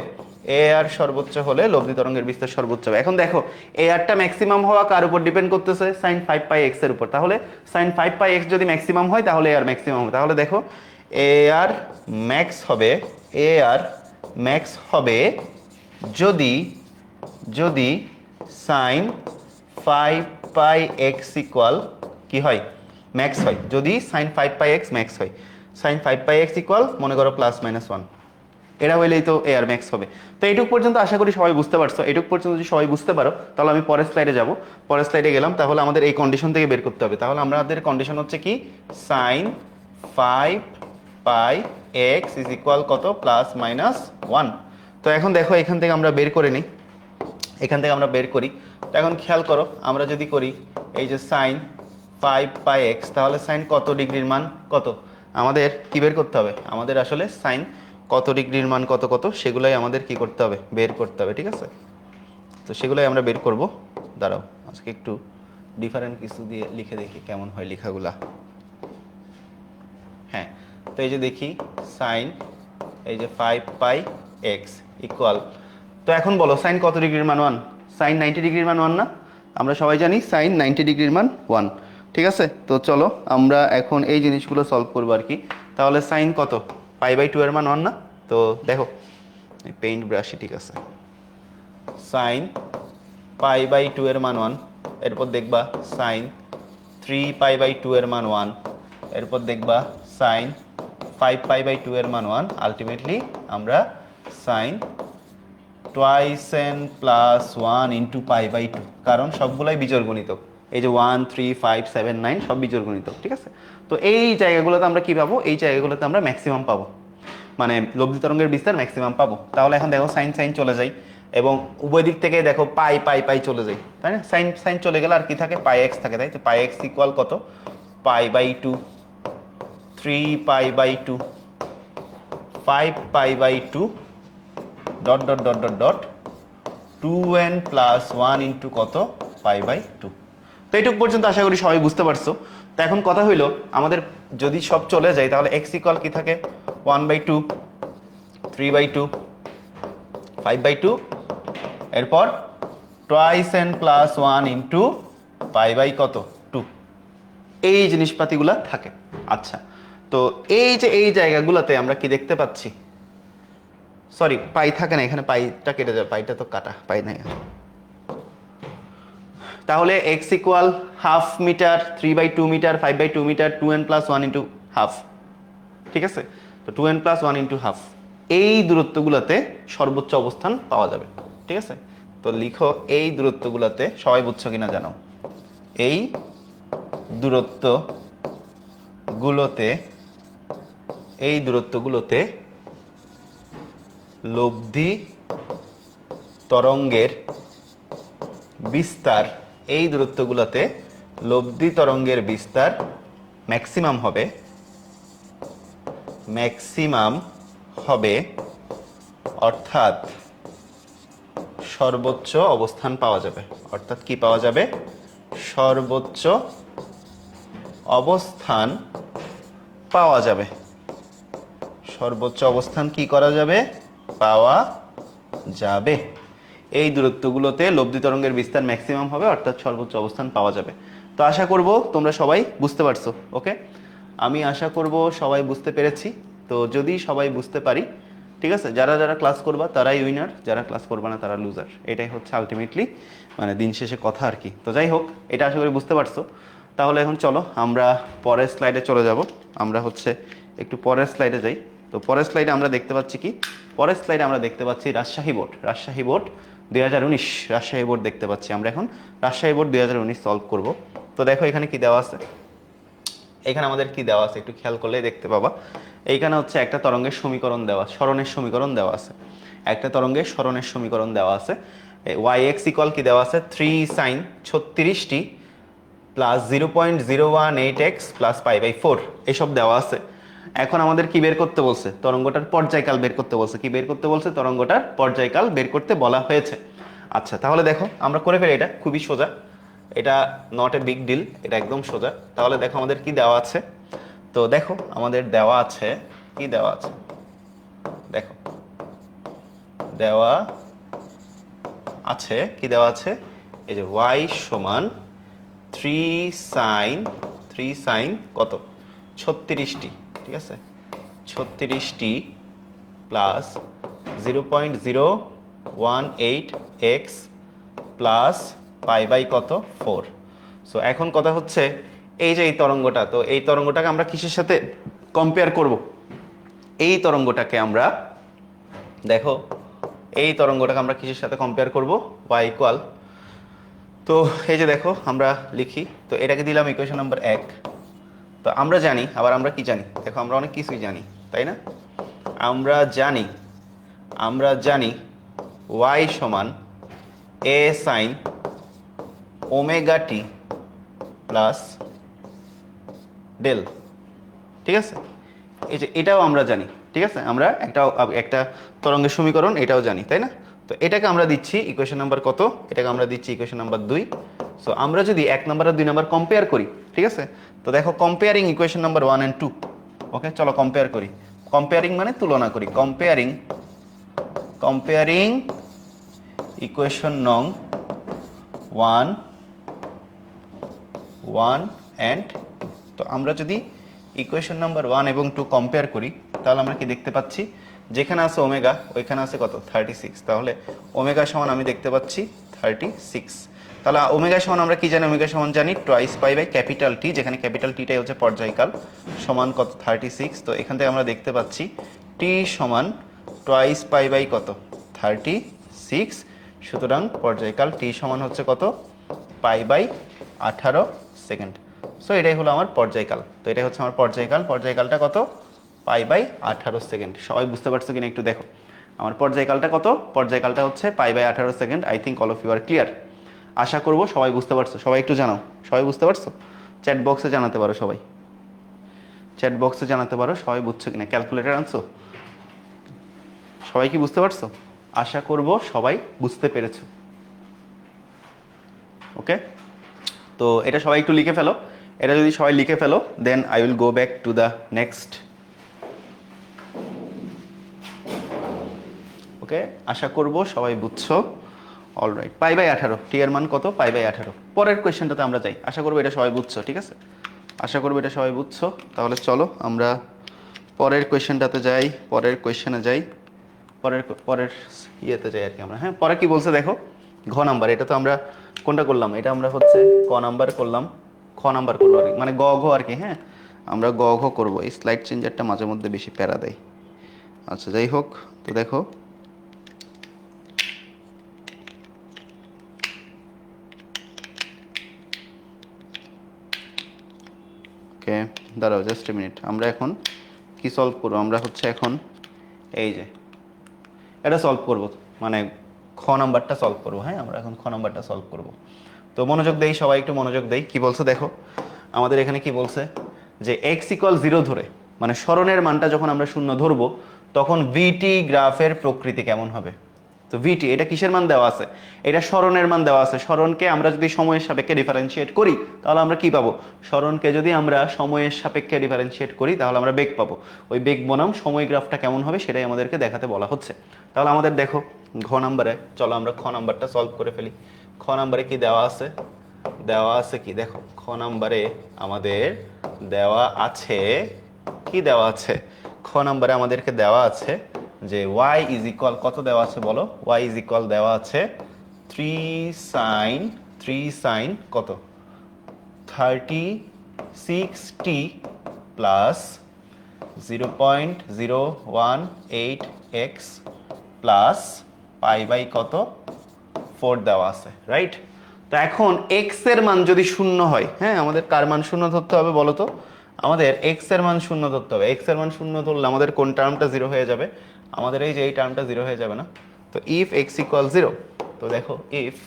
এ আর সর্বোচ্চ হলে লব্ধি তরঙ্গের বিস্তার সর্বোচ্চ হবে। এখন দেখো এ আরটা ম্যাক্সিমাম হওয়া কার উপর ডিপেন্ড করতেছে, sin 5 পাই x এর উপর। তাহলে sin 5 পাই x যদি ম্যাক্সিমাম হয় তাহলে এ আর ম্যাক্সিমাম হবে। তাহলে দেখো এ আর ম্যাক্স হবে যদি sin 5 পাই x ইকুয়াল কি হয়, ম্যাক্স হয়। যদি sin 5 পাই x ম্যাক্স হয়, sin 5 পাই x ইকুয়াল মনে করো +-1, এটা হইলেই তো এ আর ম্যাক্স হবে। তো এইটুক পর্যন্ত আশা করি সবাই বুঝতে পারছো। এইটুক পর্যন্ত যদি সবাই বুঝতে পারো তাহলে আমি পরের স্লাইডে যাব। পরের স্লাইডে গেলাম, তাহলে আমাদের এই কন্ডিশন থেকে বের করতে হবে। তাহলে আমাদের কন্ডিশন হচ্ছে কি, sin 5 pi x is equal কত, +-1। তো এখন দেখো এখান থেকে আমরা বের করে নিই, তো এখন খেয়াল করো, আমরা যদি করি এই যে sin 5 পাই x, তাহলে sin কত ডিগ্রির মান কত, আমাদের কি বের করতে হবে, আমাদের আসলে sin কত ডিগ্রির মান কত সেগুলাই আমাদের কি করতে হবে, বের করতে হবে, ঠিক আছে। তো সেগুলাই আমরা বের করব। দাঁড়াও আজকে একটু ডিফারেন্ট কিছু দিয়ে লিখে দেখি কেমন হয় লেখাগুলা। হ্যাঁ, তো এই যে দেখি sin এই যে 5 পাই x ইকুয়াল, তো এখন বলো sin কত ডিগ্রির মান 1, sin 90 ডিগ্রির মান 1 না, আমরা সবাই জানি sin 90 ডিগ্রির মান 1, ঠিক আছে। তো চলো আমরা এখন এই জিনিসগুলো সলভ করবো আর কি। তাহলে sin কত, π/2 এর মান 1 না। তো দেখো পেইন্ট ব্রাশই ঠিক আছে, sin π/2 এর মান 1, এরপর দেখবা sin 3π/2 এর মান 1, এরপর দেখবা sin 5π/2 এর মান 1, আলটিমেটলি আমরা sin twice n plus 1 into π/2, কারণ সবগুলাই বিজোড় গুণিতক। এই যে 1 3 5 7 9 সব বিজোড় গুণিতক, ঠিক আছে। তো এই জায়গাগুলোতে আমরা কি পাবো, এই জায়গাগুলোতে আমরা ম্যাক্সিমাম পাবো, মানে লব্ধি তরঙ্গের বিস্তার ম্যাক্সিমাম পাবো। তাহলে এখন দেখো সাইন চলে যায় এবং উভয় দিক থেকে দেখো পাই চলে যায়, তাই না। সাইন চলে গেলে আর কি থাকে, পাই এক্স থাকে, তাই তো। পাই এক্স ইকুয়াল কত, π/2, 3π/2, 5π/2 ... 2n প্লাস 1 ইন্টু কত পাই বাই 2। তো এইটুকু পর্যন্ত আশা করি সবাই বুঝতে পারছো। তো এখন কথা হইলো আমাদের যদি সব চলে যায় তাহলে x ইকুয়াল কি থাকে 1/2, 3/2, 5/2, এরপর twice n plus 1 into pi by কত 2, এই জিনিসপাতিগুলা থাকে। আচ্ছা, তো এই যে এই জায়গাগুলোতে আমরা কি দেখতে পাচ্ছি, সরি পাই থাকে না, এখানে পাইটা কেটে যাবে, পাইটা তো কাটা, পাই নাই। তাহলে x equal half metre, 3/2 metre, 5/2 metre, 2n plus 1 into half, ঠিক আছে। তো 2n প্লাস 1 ইন্টু হাফ, এই দূরত্বগুলোতে সর্বোচ্চ অবস্থান পাওয়া যাবে, ঠিক আছে। তো লিখো এই দূরত্বগুলোতে, সবাই বুঝছো কিনা জানো, এই দূরত্বগুলোতে লব্ধি তরঙ্গের বিস্তার, এই দূরত্বগুলোতে লব্ধি তরঙ্গের বিস্তার ম্যাক্সিমাম হবে, অর্থাৎ সর্বোচ্চ অবস্থান পাওয়া যাবে। অর্থাৎ কি পাওয়া যাবে, সর্বোচ্চ অবস্থান পাওয়া যাবে। সর্বোচ্চ অবস্থান কি করা যাবে, পাওয়া যাবে। এই দূরত্বগুলোতে লব্ধি তরঙ্গের বিস্তার ম্যাক্সিমাম হবে, অর্থাৎ সর্বোচ্চ অবস্থান পাওয়া যাবে। তো আশা করব তোমরা সবাই বুঝতে পারছো। ওকে, আমি আশা করব সবাই বুঝতে পেরেছি। তো যদি সবাই বুঝতে পারি, ঠিক আছে, যারা যারা ক্লাস করবা তারাই উইনার, যারা ক্লাস করবা না তারা লুজার। এটাই হচ্ছে আলটিমেটলি মানে দিন শেষে কথা আর কি। তো যাই হোক, এটা আশা করি বুঝতে পারছো। তাহলে এখন চলো আমরা পরের স্লাইডে চলে যাব। আমরা হচ্ছে একটু পরের স্লাইডে যাই। তো পরের স্লাইডে আমরা দেখতে পাচ্ছি কি, পরের স্লাইডে আমরা দেখতে পাচ্ছি রাজশাহী বোর্ড 2019 রাজশাহী বোর্ড দেখতে পাচ্ছি। আমরা এখন রাজশাহী বোর্ড 2019 সলভ করব। তো দেখো এখানে কি দেওয়া আছে, এখানে আমাদের কি দেওয়া আছে একটু খেয়াল করলে দেখতে পাবা। এইখানে হচ্ছে একটা তরঙ্গের সমীকরণ দেওয়া, সরণের সমীকরণ দেওয়া আছে, একটা তরঙ্গের সরণের সমীকরণ দেওয়া আছে। y(x) ইকুয়াল কি দেওয়া আছে 3 sin 36t plus 0.018x plus π/4, এসব দেওয়া আছে। এখন আমাদের কি বের করতে বলছে, তরঙ্গটার পর্যায়কাল বের করতে বলছে। কি বের করতে বলছে, তরঙ্গটার পর্যায়কাল বের করতে বলা হয়েছে। আচ্ছা, তাহলে দেখো আমরা করে ফেলি, এটা খুবই সোজা, এটা নট এ বিগ ডিল, এটা একদম সোজা। তাহলে দেখো আমাদের কি দেওয়া আছে, তো দেখো আমাদের দেওয়া আছে, কি দেওয়া আছে দেখো, দেওয়া আছে কি দেওয়া আছে, এই যে y সমান 3 sin কত 36t, ঠিক আছে, 36t plus 0.018x plus π/4। So এখন কথা হচ্ছে এই যে এই তরঙ্গটা, তো এই তরঙ্গটাকে আমরা কিসের সাথে কম্পেয়ার করব, এই তরঙ্গটাকে আমরা দেখো, এই তরঙ্গটাকে আমরা কিসের সাথে কম্পেয়ার করব, y ইকুয়াল, তো এই যে দেখো আমরা লিখি, তো এটাকে দিলাম ইকুয়েশন নাম্বার 1। তো আমরা জানি, আবার আমরা কি জানি, দেখো আমরা অনেক কিছুই জানি, তাই না। আমরা জানি y সমান a sin omega t plus del, ঠিক আছে। এই যে এটাও আমরা জানি, ঠিক আছে, আমরা একটা তরঙ্গের সমীকরণ এটাও জানি, তাই না। তো এটাকে আমরা দিচ্ছি ইকুয়েশন নাম্বার কত, এটাকে আমরা দিচ্ছি ইকুয়েশন নাম্বার 2। সো আমরা যদি 1 নাম্বার আর 2 নাম্বার কম্পেয়ার করি, ঠিক আছে, তো দেখো কম্পেয়ারিং ইকুয়েশন নাম্বার 1 and 2। ওকে, চলো কম্পেয়ার করি। কম্পেয়ারিং মানে তুলনা করি, কম্পেয়ারিং ইকুয়েশন নং 1 and 2। তো আমরা যদি ইকুয়েশন নাম্বার 1 এবং 2 কম্পেয়ার করি, তাহলে আমরা কি দেখতে পাচ্ছি, যেখানে আছে ওমেগা ওইখানে আছে কত 36। তাহলে ওমেগা সমান আমি দেখতে পাচ্ছি 36। তাহলে ওমেগা সমান আমরা কি জানি, ওমেগা সমান জানি twice pi by capital T, যেখানে ক্যাপিটাল টিটাই হচ্ছে পর্যায়কাল, সমান কত 36। তো এখান থেকে আমরা দেখতে পাচ্ছি টি সমান টুয়াইস পাই বাই কত 36। সুতরাং পর্যায়কাল টি সমান হচ্ছে কত π/18 সেকেন্ড। সো এটাই হলো আমার পর্যায়কাল। তো এটাই হচ্ছে আমার পর্যায়কাল, পর্যায়কালটা কত π/18 সেকেন্ড। সবাই বুঝতে পারছো কিনা একটু দেখো, আমার পর্যায়কালটা কত, পর্যায়কালটা হচ্ছে π/18 second. I think all of you are clear. আশা করবো সবাই বুঝতে পারছো। সবাই একটু জানাও, সবাই বুঝতে পারছো, চ্যাট বক্সে জানাতে পারো, সবাই চ্যাট বক্সে জানাতে পারো সবাই বুঝছো কিনা। ক্যালকুলেটর আনছো, সবাই কি বুঝতে পারছো? আশা করব সবাই বুঝতে পেরেছো। ওকে, তো এটা সবাই একটু লিখে ফেলো। এটা যদি সবাই লিখে ফেলো then I will go back to the next. Okay, আশা করব সবাই বুঝছো। অলরাইট, পাই বাই 18, টি এর মান কত? Pi by 18। পরের কোয়েশ্চেনটাতে আমরা যাই। আশা করবো এটা সবাই বুঝছো, ঠিক আছে? আশা করবো এটা সবাই বুঝছো। তাহলে চলো আমরা পরের কোয়েশ্চেনটাতে যাই, পরের কোয়েশ্চেনে যাই, পরের পরের ইয়েতে যাই আর কি আমরা। হ্যাঁ, পরে কি বলছে দেখো, ঘ নাম্বার। এটা তো আমরা কোনটা করলাম? এটা আমরা হচ্ছে ক নাম্বার করলাম, খ নাম্বার করলো আর কি, মানে গ ঘ আর কি। হ্যাঁ, আমরা গ ঘ করবো। এই স্লাইড চেঞ্জারটা মাঝে মধ্যে বেশি প্যারা দেয়। আচ্ছা, যাই হোক, তো দেখো ওকে, দাঁড়াও জাস্ট এ মিনিট। আমরা এখন কি সলভ করবো? আমরা হচ্ছে এখন এই যে এটা সলভ করব, মানে খ নাম্বারটা সলভ করবো। হ্যাঁ, আমরা এখন খ নাম্বারটা সলভ করব। তো মনোযোগ দেই, সবাই একটু মনোযোগ দেই। কি বলছে দেখো, আমাদের এখানে কি বলছে যে x ইকুয়াল 0 ধরে, মানে সরণের মানটা যখন আমরা শূন্য ধরবো তখন ভিটি গ্রাফের প্রকৃতি কেমন হবে। তো ভিটি এটা কিসের মান দেওয়া আছে? এটা সরণের মান দেওয়া আছে। সরণকে আমরা যদি সময়ের সাপেক্ষে ডিফারেন্সিয়েট করি তাহলে আমরা কি পাবো? সরণকে যদি আমরা সময়ের সাপেক্ষে ডিফারেন্সিয়েট করি তাহলে আমরা বেগ পাবো। ওই বেগ বনাম সময় গ্রাফটা কেমন হবে সেটাই আমাদেরকে দেখাতে বলা হচ্ছে। তাহলে আমাদের দেখো ঘ নাম্বারে, চলো আমরা খ নাম্বারটা সলভ করে ফেলি। খ নাম্বারে কি দেওয়া আছে? দেওয়া আছে কি দেখো, খ নাম্বারে আমাদের দেওয়া আছে, কি দেওয়া আছে? খ নাম্বারে আমাদেরকে দেওয়া আছে যে y ইজ ইকুয়াল কত দেওয়া আছে বলো? y ইজ ইকুয়াল দেওয়া আছে 3 sin কত 36t plus 0.018x plus pi by কত 4 দেওয়া আছে, রাইট? তো এখন x এর মান যদি শূন্য হয়, হ্যাঁ, আমাদের কার মান শূন্য ধরতে হবে বলো তো? আমাদের x এর মান শূন্য ধরতে হবে। x এর মান শূন্য ধরলে আমাদের কোন টার্মটা জিরো হয়ে যাবে? আমাদের এই যে এই টার্মটা জিরো হয়ে যাবে না? তো ইফ x ইকুয়াল 0, তো দেখো ইফ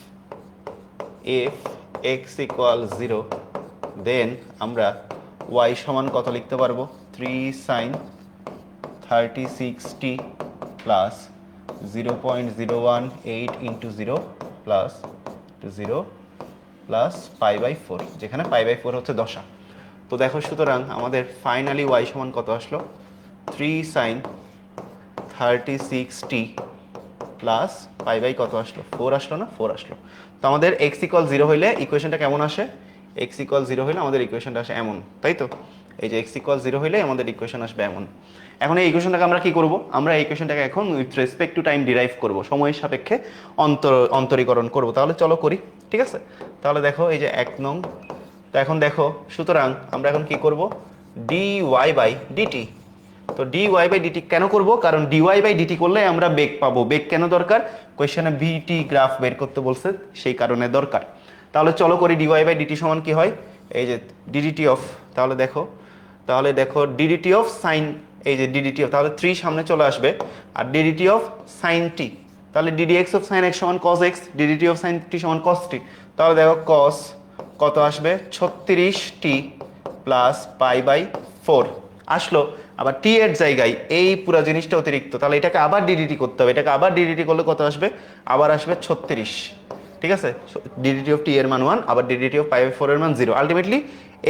x ইকুয়াল 0 দেন আমরা y সমান কত লিখতে পারবো? 3 sin 36t plus 0.018 into 0 plus 0 plus pi by 4, যেখানে পাই বাই 4 হচ্ছে দশা। তো দেখো সুতরাং আমাদের ফাইনালি y সমান কত আসলো? 3 sin 36t plus pi by কত আসলো? 4 আসলো না? 4 আসলো। তো আমাদের x ইকুয়াল 0 হইলে ইকুয়েশনটা কেমন আসে? x ইকুয়াল 0 হইলে আমাদের ইকুয়েশনটা আসে এমন, তাই তো? এই যে x ইকুয়াল 0 হইলে আমাদের ইকুয়েশন আসবে এমন। এখন এই ইকুয়েশনটাকে আমরা কি করব? আমরা এই ইকুয়েশনটাকে এখন with respect to time derive করব, সময়ের সাপেক্ষে অন্তরীকরণ করব। তাহলে চলো করি, ঠিক আছে? তাহলে দেখো এই যে 1 নং। তো এখন দেখো সুতরাং আমরা এখন কি করব? dy by dt। তো dy বাই dt কেন করব? কারণ dy বাই dt করলে আমরা বেগ পাবো। বেগ কেন দরকার? কোশ্চেনে ভিটি গ্রাফ বের করতে বলছে, সেই কারণে দরকার। তাহলে চলো করি dy বাই dt সমান কি হয়? এই যে ddt অফ, তাহলে দেখো ddt অফ সাইন, এই যে ddt অফ, তাহলে 3 সামনে চলে আসবে, আর ddt অফ সাইন t, তাহলে ddx অফ সাইন x সমান cos x, ddt of sign t সমান cos t। তাহলে দেখো cos কত আসবে? 36t প্লাস পাই বাই 4 আসলো। আবার t এর জায়গায় এই পুরো জিনিসটা অতিরিক্ত, তাহলে এটাকে আবার ডিডিটি করতে হবে। এটাকে আবার ডিডিটি করলে কত আসবে? আবার আসবে 36, ঠিক আছে? ডিডিটি অফ t এর মান 1, আবার ডিডিটি অফ পাই বাই 4 এর মান 0। আলটিমেটলি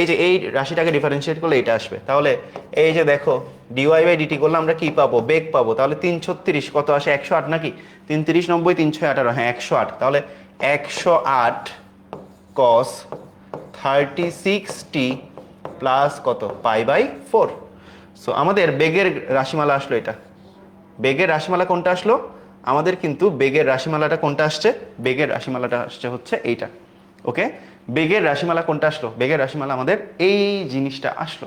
এই যে এই রাশিটাকে ডিফারেন্সিয়েট করলে এটা আসবে। তাহলে এই যে দেখো dy বাই dt করলে আমরা কি পাবো? বেগ পাবো। তাহলে 336 কত আসে? 108 নাকি? 3 30 90 318, হ্যাঁ 108। তাহলে 108 cos 36t প্লাস কত? Pi by 4। সো আমাদের বেগের রাশিমালা আসলো এটা। বেগের রাশিমালা কোনটা আসলো? আমাদের কিন্তু বেগের রাশিমালাটা কোনটা আসছে? বেগের রাশিমালাটা আসছে হচ্ছে এইটা। ওকে, বেগের রাশিমালা কোনটা আসলো? বেগের রাশিমালা আমাদের এই জিনিসটা আসলো।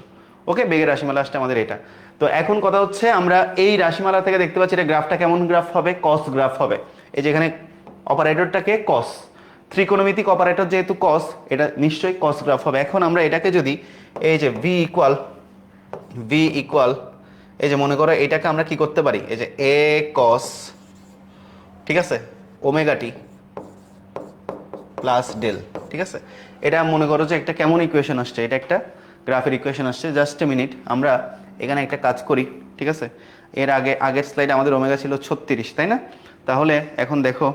ওকে, বেগের রাশিমালা আসছে আমাদের এটা। তো এখন কথা হচ্ছে আমরা এই রাশিমালা থেকে দেখতে পাচ্ছি এটা গ্রাফটা কেমন গ্রাফ হবে? কস গ্রাফ হবে। এই যে এখানে অপারেটরটাকে কস, ত্রিকোণমিতিক অপারেটর যেহেতু কস, এটা নিশ্চয়ই কস গ্রাফ হবে। এখন আমরা এটাকে যদি এই যে ভি ইকুয়াল এই যে মনে করো এটাকে আমরা কি করতে পারি? এই যে এ কস, ঠিক আছে, ওমেগা টি প্লাস ডেল, ঠিক আছে? এটা মনে করো যে একটা কেমন ইকুয়েশন আসছে? এটা একটা গ্রাফের ইকুয়েশন আসছে। জাস্ট এ মিনিট, আমরা এখানে একটা কাজ করি, ঠিক আছে? এর আগের স্লাইডে আমাদের ওমেগা ছিল 36, তাই না? তাহলে এখন দেখো,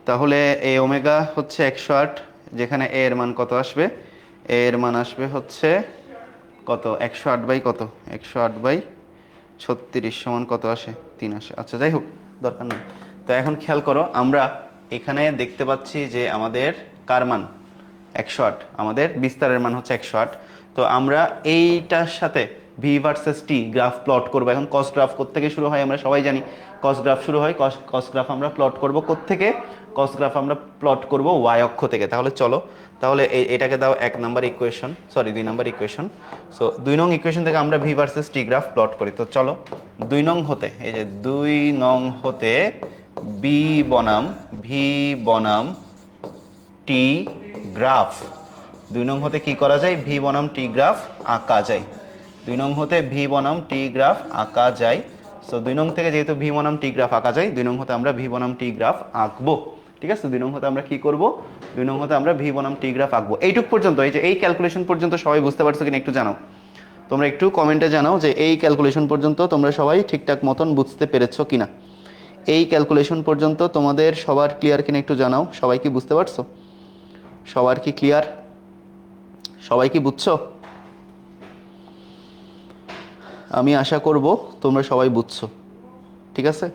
তাহলে এ ওমেগা হচ্ছে 108, যেখানে এ এর মান কত আসবে, এ এর মান আসবে হচ্ছে কত, 108 বাই কত, 108 বাই 36 সমান কত আসে, 3 আসে। আচ্ছা যাই হোক, দরকার নেই। তো এখন খেয়াল করো, আমরা এখানে দেখতে পাচ্ছি যে আমাদের কার মান 108, আমাদের বিস্তারের মান হচ্ছে 108। তো আমরা এইটার সাথে ভি ভার্সেস টি গ্রাফ প্লট করবো। এখন কস গ্রাফ কোত্থেকে শুরু হয় আমরা সবাই জানি, কস গ্রাফ শুরু হয়, কস গ্রাফ আমরা প্লট করব কোত্থেকে, কস গ্রাফ আমরা প্লট করব ওয়াই অক্ষ থেকে। তাহলে চলো, তাহলে এটাকে দাও 1 number equation, sorry 2 number equation. So 2 নং ইকুয়েশন থেকে আমরা ভি ভার্সেস টি গ্রাফ প্লট করি। তো চলো 2 নং হতে, এই যে 2 নং হতে বি বনাম ভি বনাম টি গ্রাফ, 2 নং হতে কি করা যায়, ভি বনাম টি গ্রাফ আঁকা যায়। 2 নং হতে ভি বনাম টি গ্রাফ আঁকা যায়। সো 2 নং থেকে যেহেতু ভি বনাম টি গ্রাফ আঁকা যায়, 2 নং হতে আমরা ভি বনাম টি গ্রাফ আঁকবো। ঠিক আছে, 2 নং হতে আমরা কি করব, 2 নং হতে আমরা ভি বনাম টি গ্রাফ আঁকবো। এইটুক পর্যন্ত, এই যে এই ক্যালকুলেশন পর্যন্ত সবাই বুঝতে পারছো কিনা একটু জানাও, তোমরা একটু কমেন্টে জানাও যে এই ক্যালকুলেশন পর্যন্ত তোমরা সবাই ঠিকঠাক মতন বুঝতে পেরেছো কিনা। এই ক্যালকুলেশন পর্যন্ত তোমাদের সবার ক্লিয়ার কিনা একটু জানাও। সবাই কি বুঝতে পারছো, সবার কি ক্লিয়ার, সবাই কি বুঝছো? আমি আশা করব তোমরা সবাই বুঝছো, ঠিক আছে,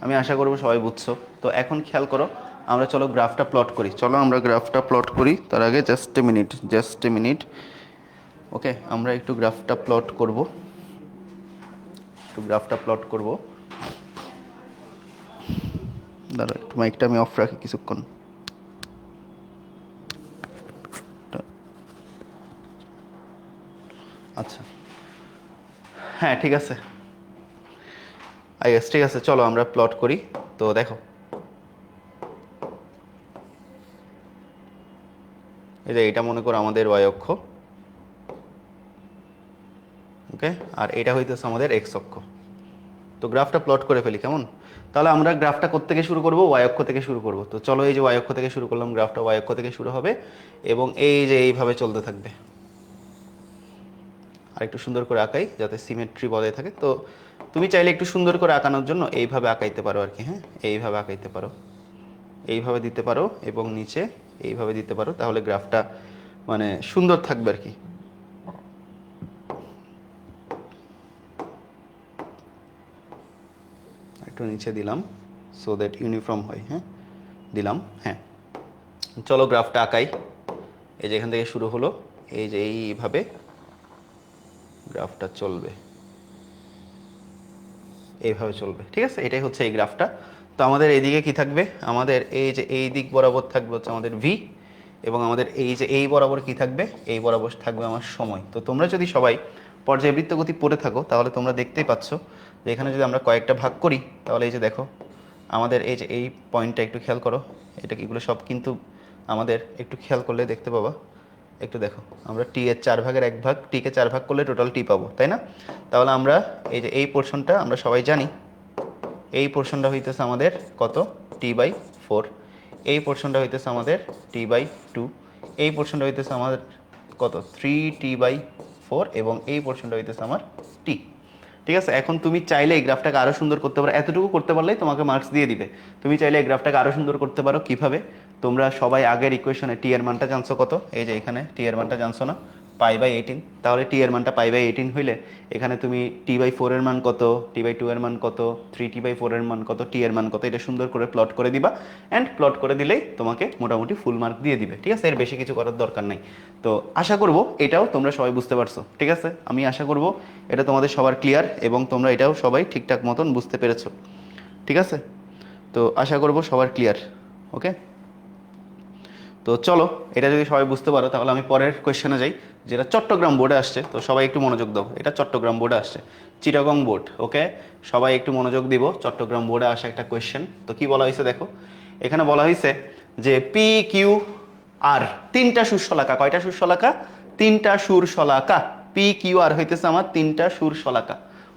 আমি আশা করব সবাই বুঝছো। তো এখন খেয়াল করো, আমরা চলো গ্রাফটা প্লট করি, চলো আমরা গ্রাফটা প্লট করি। তার আগে just a minute, just a minute. Okay, আমরা একটু গ্রাফটা প্লট করব, একটু গ্রাফটা প্লট করব। দাঁড়া, একটু মাইকটা আমি অফ রাখি কিছুক্ষণ। আচ্ছা, হ্যাঁ ঠিক আছে, ঠিক আছে, চলো আমরা প্লট করি। তো দেখো, এই যে এটা মনে করো আমাদের ওয়াই অক্ষ, ওকে, আর এটা হইতেছে আমাদের এক্স অক্ষ। তো গ্রাফটা প্লট করে ফেলি কেমন? তাহলে আমরা গ্রাফটা কোত্থেকে শুরু করব, ওয়াই অক্ষ থেকে শুরু করব। তো চলো, এই যে ওয়াই অক্ষ থেকে শুরু করলাম, গ্রাফটা ওয়াই অক্ষ থেকে শুরু হবে এবং এই যে এইভাবে চলতে থাকবে। আর একটু সুন্দর করে আঁকাই যাতে সিমেট্রি বজায় থাকে। তো তুমি চাইলে একটু সুন্দর করে আঁকানোর জন্য এইভাবে আঁকাইতে পারো আর কি, হ্যাঁ, এইভাবে আঁকাইতে পারো, এইভাবে দিতে পারো এবং নিচে এইভাবে দিতে পারো, তাহলে গ্রাফটা মানে সুন্দর থাকবে আর কি। একটু নিচে দিলাম সো দ্যাট ইউনিফর্ম হয়, হ্যাঁ দিলাম, হ্যাঁ। চলো গ্রাফটা আঁকাই। এই যে এখান থেকে শুরু হলো, এই যে এইভাবে গ্রাফটা চলবে, এইভাবে চলবে, ঠিক আছে, এটাই হচ্ছে এই গ্রাফটা। তো আমাদের এইদিকে কি থাকবে, আমাদের এই যে এই দিক বরাবর থাকবে হচ্ছে আমাদের ভি, এবং আমাদের এই যে এই বরাবর কি থাকবে, এই বরাবর থাকবে আমার সময়। তো তোমরা যদি সবাই পর্যায়বৃত্ত গতি পড়ে থাকো তাহলে তোমরা দেখতেই পাচ্ছ যে এখানে যদি আমরা কয়েকটা ভাগ করি, তাহলে এই যে দেখো আমাদের এই যে এই পয়েন্টটা একটু খেয়াল করো, এটা এগুলো সব কিন্তু আমাদের একটু খেয়াল করলে দেখতে পাবা, একটু দেখো, আমরা টি এর 4 ভাগের 1 ভাগ, টিকে 4 ভাগ করলে টোটাল টি পাবো, তাই না? তাহলে আমরা এই যে এই পোর্শনটা আমরা সবাই জানি, এই পোর্শনটা হইতেছে আমাদের কত, টি/4, এই পোর্শনটা হইতেছে আমাদের টি/2, এই পোর্শনটা হইতেছে আমাদের কত, 3t/4, এবং এই পোর্শনটা হইতেছে আমার টি। ঠিক আছে, এখন তুমি চাইলে এই গ্রাফটাকে আরো সুন্দর করতে পারো, এতটুকু করতে পারলেই তোমাকে মার্কস দিয়ে দিবে। তুমি চাইলে এই গ্রাফটাকে আরো সুন্দর করতে পারো, কিভাবে? তোমরা সবাই আগের ইকুয়েশনে টি এর মানটা জানছো কত, এই যে এখানে টি এর মানটা জানছো না, π/18। তাহলে টি এর মানটা π/18 হইলে এখানে তুমি টি/4 এর মান কত, টি/2 এর মান কত, 3t/4 এর মান কত, টি এর মান কত, এটা সুন্দর করে প্লট করে দিবা, অ্যান্ড প্লট করে দিলেই তোমাকে মোটামুটি ফুল মার্ক দিয়ে দিবে। ঠিক আছে, এর বেশি কিছু করার দরকার নাই। তো আশা করব এটাও তোমরা সবাই বুঝতে পারছো, ঠিক আছে, আমি আশা করব এটা তোমাদের সবার ক্লিয়ার এবং তোমরা এটাও সবাই ঠিকঠাক মতন বুঝতে পেরেছো, ঠিক আছে। তো আশা করব সবার ক্লিয়ার, ওকে। তো চলো, এটা যদি সবাই বুঝতে পারো তাহলে আমি পরের কোয়েশ্চেনে যাই, যেটা চট্টগ্রাম বোর্ডে আসছে। তো সবাই একটু মনোযোগ দাও, এটা চট্টগ্রাম বোর্ডে আসছে, চিটাগং বোর্ড, ওকে। সবাই একটু মনোযোগ দিব, চট্টগ্রাম বোর্ডে আসা একটা কোয়েশ্চেন। তো কি বলা হয়েছে দেখো, এখানে বলা হয়েছে যে পি কিউ আর, তিনটা সুরশলাকা, কয়টা সুরশলাকা, তিনটা সুরশলাকা, পি কিউ আর হইতেছে আমার তিনটা সুরশলাকা,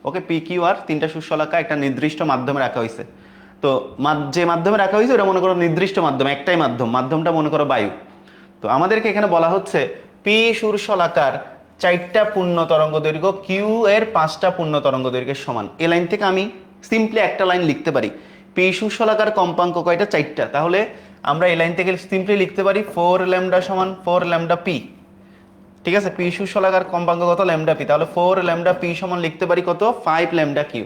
ওকে। পি কিউ আর তিনটা সুরশলাকা একটা নির্দিষ্ট মাধ্যমে রাখা হয়েছে। তো যে মাধ্যমে রাখা হয়েছে ওটা মনে করো নির্দিষ্ট মাধ্যম, একটাই মাধ্যম, মাধ্যমটা মনে করো বায়ু। তো আমাদেরকে এখানে বলা হচ্ছে পি সুরশলাকার 4টা পূর্ণ তরঙ্গ দৈর্ঘ্য কিউ এর 5টা পূর্ণ তরঙ্গ দৈর্ঘ্যের সমান। এ লাইন থেকে আমি সিম্পলি একটা লাইন লিখতে পারি। পি সুশলাকার কম্পাঙ্ক কয়টা? 4টা। তাহলে আমরা এই লাইন থেকে সিম্পলি লিখতে পারি 4 ল্যামডা সমান 4 ল্যামডা পি। ঠিক আছে, পি সুশলাকার কম্পাঙ্ক কত? Lambda P. তাহলে 4 ল্যামডা পি সমান লিখতে পারি কত? 5 ল্যামডা কিউ।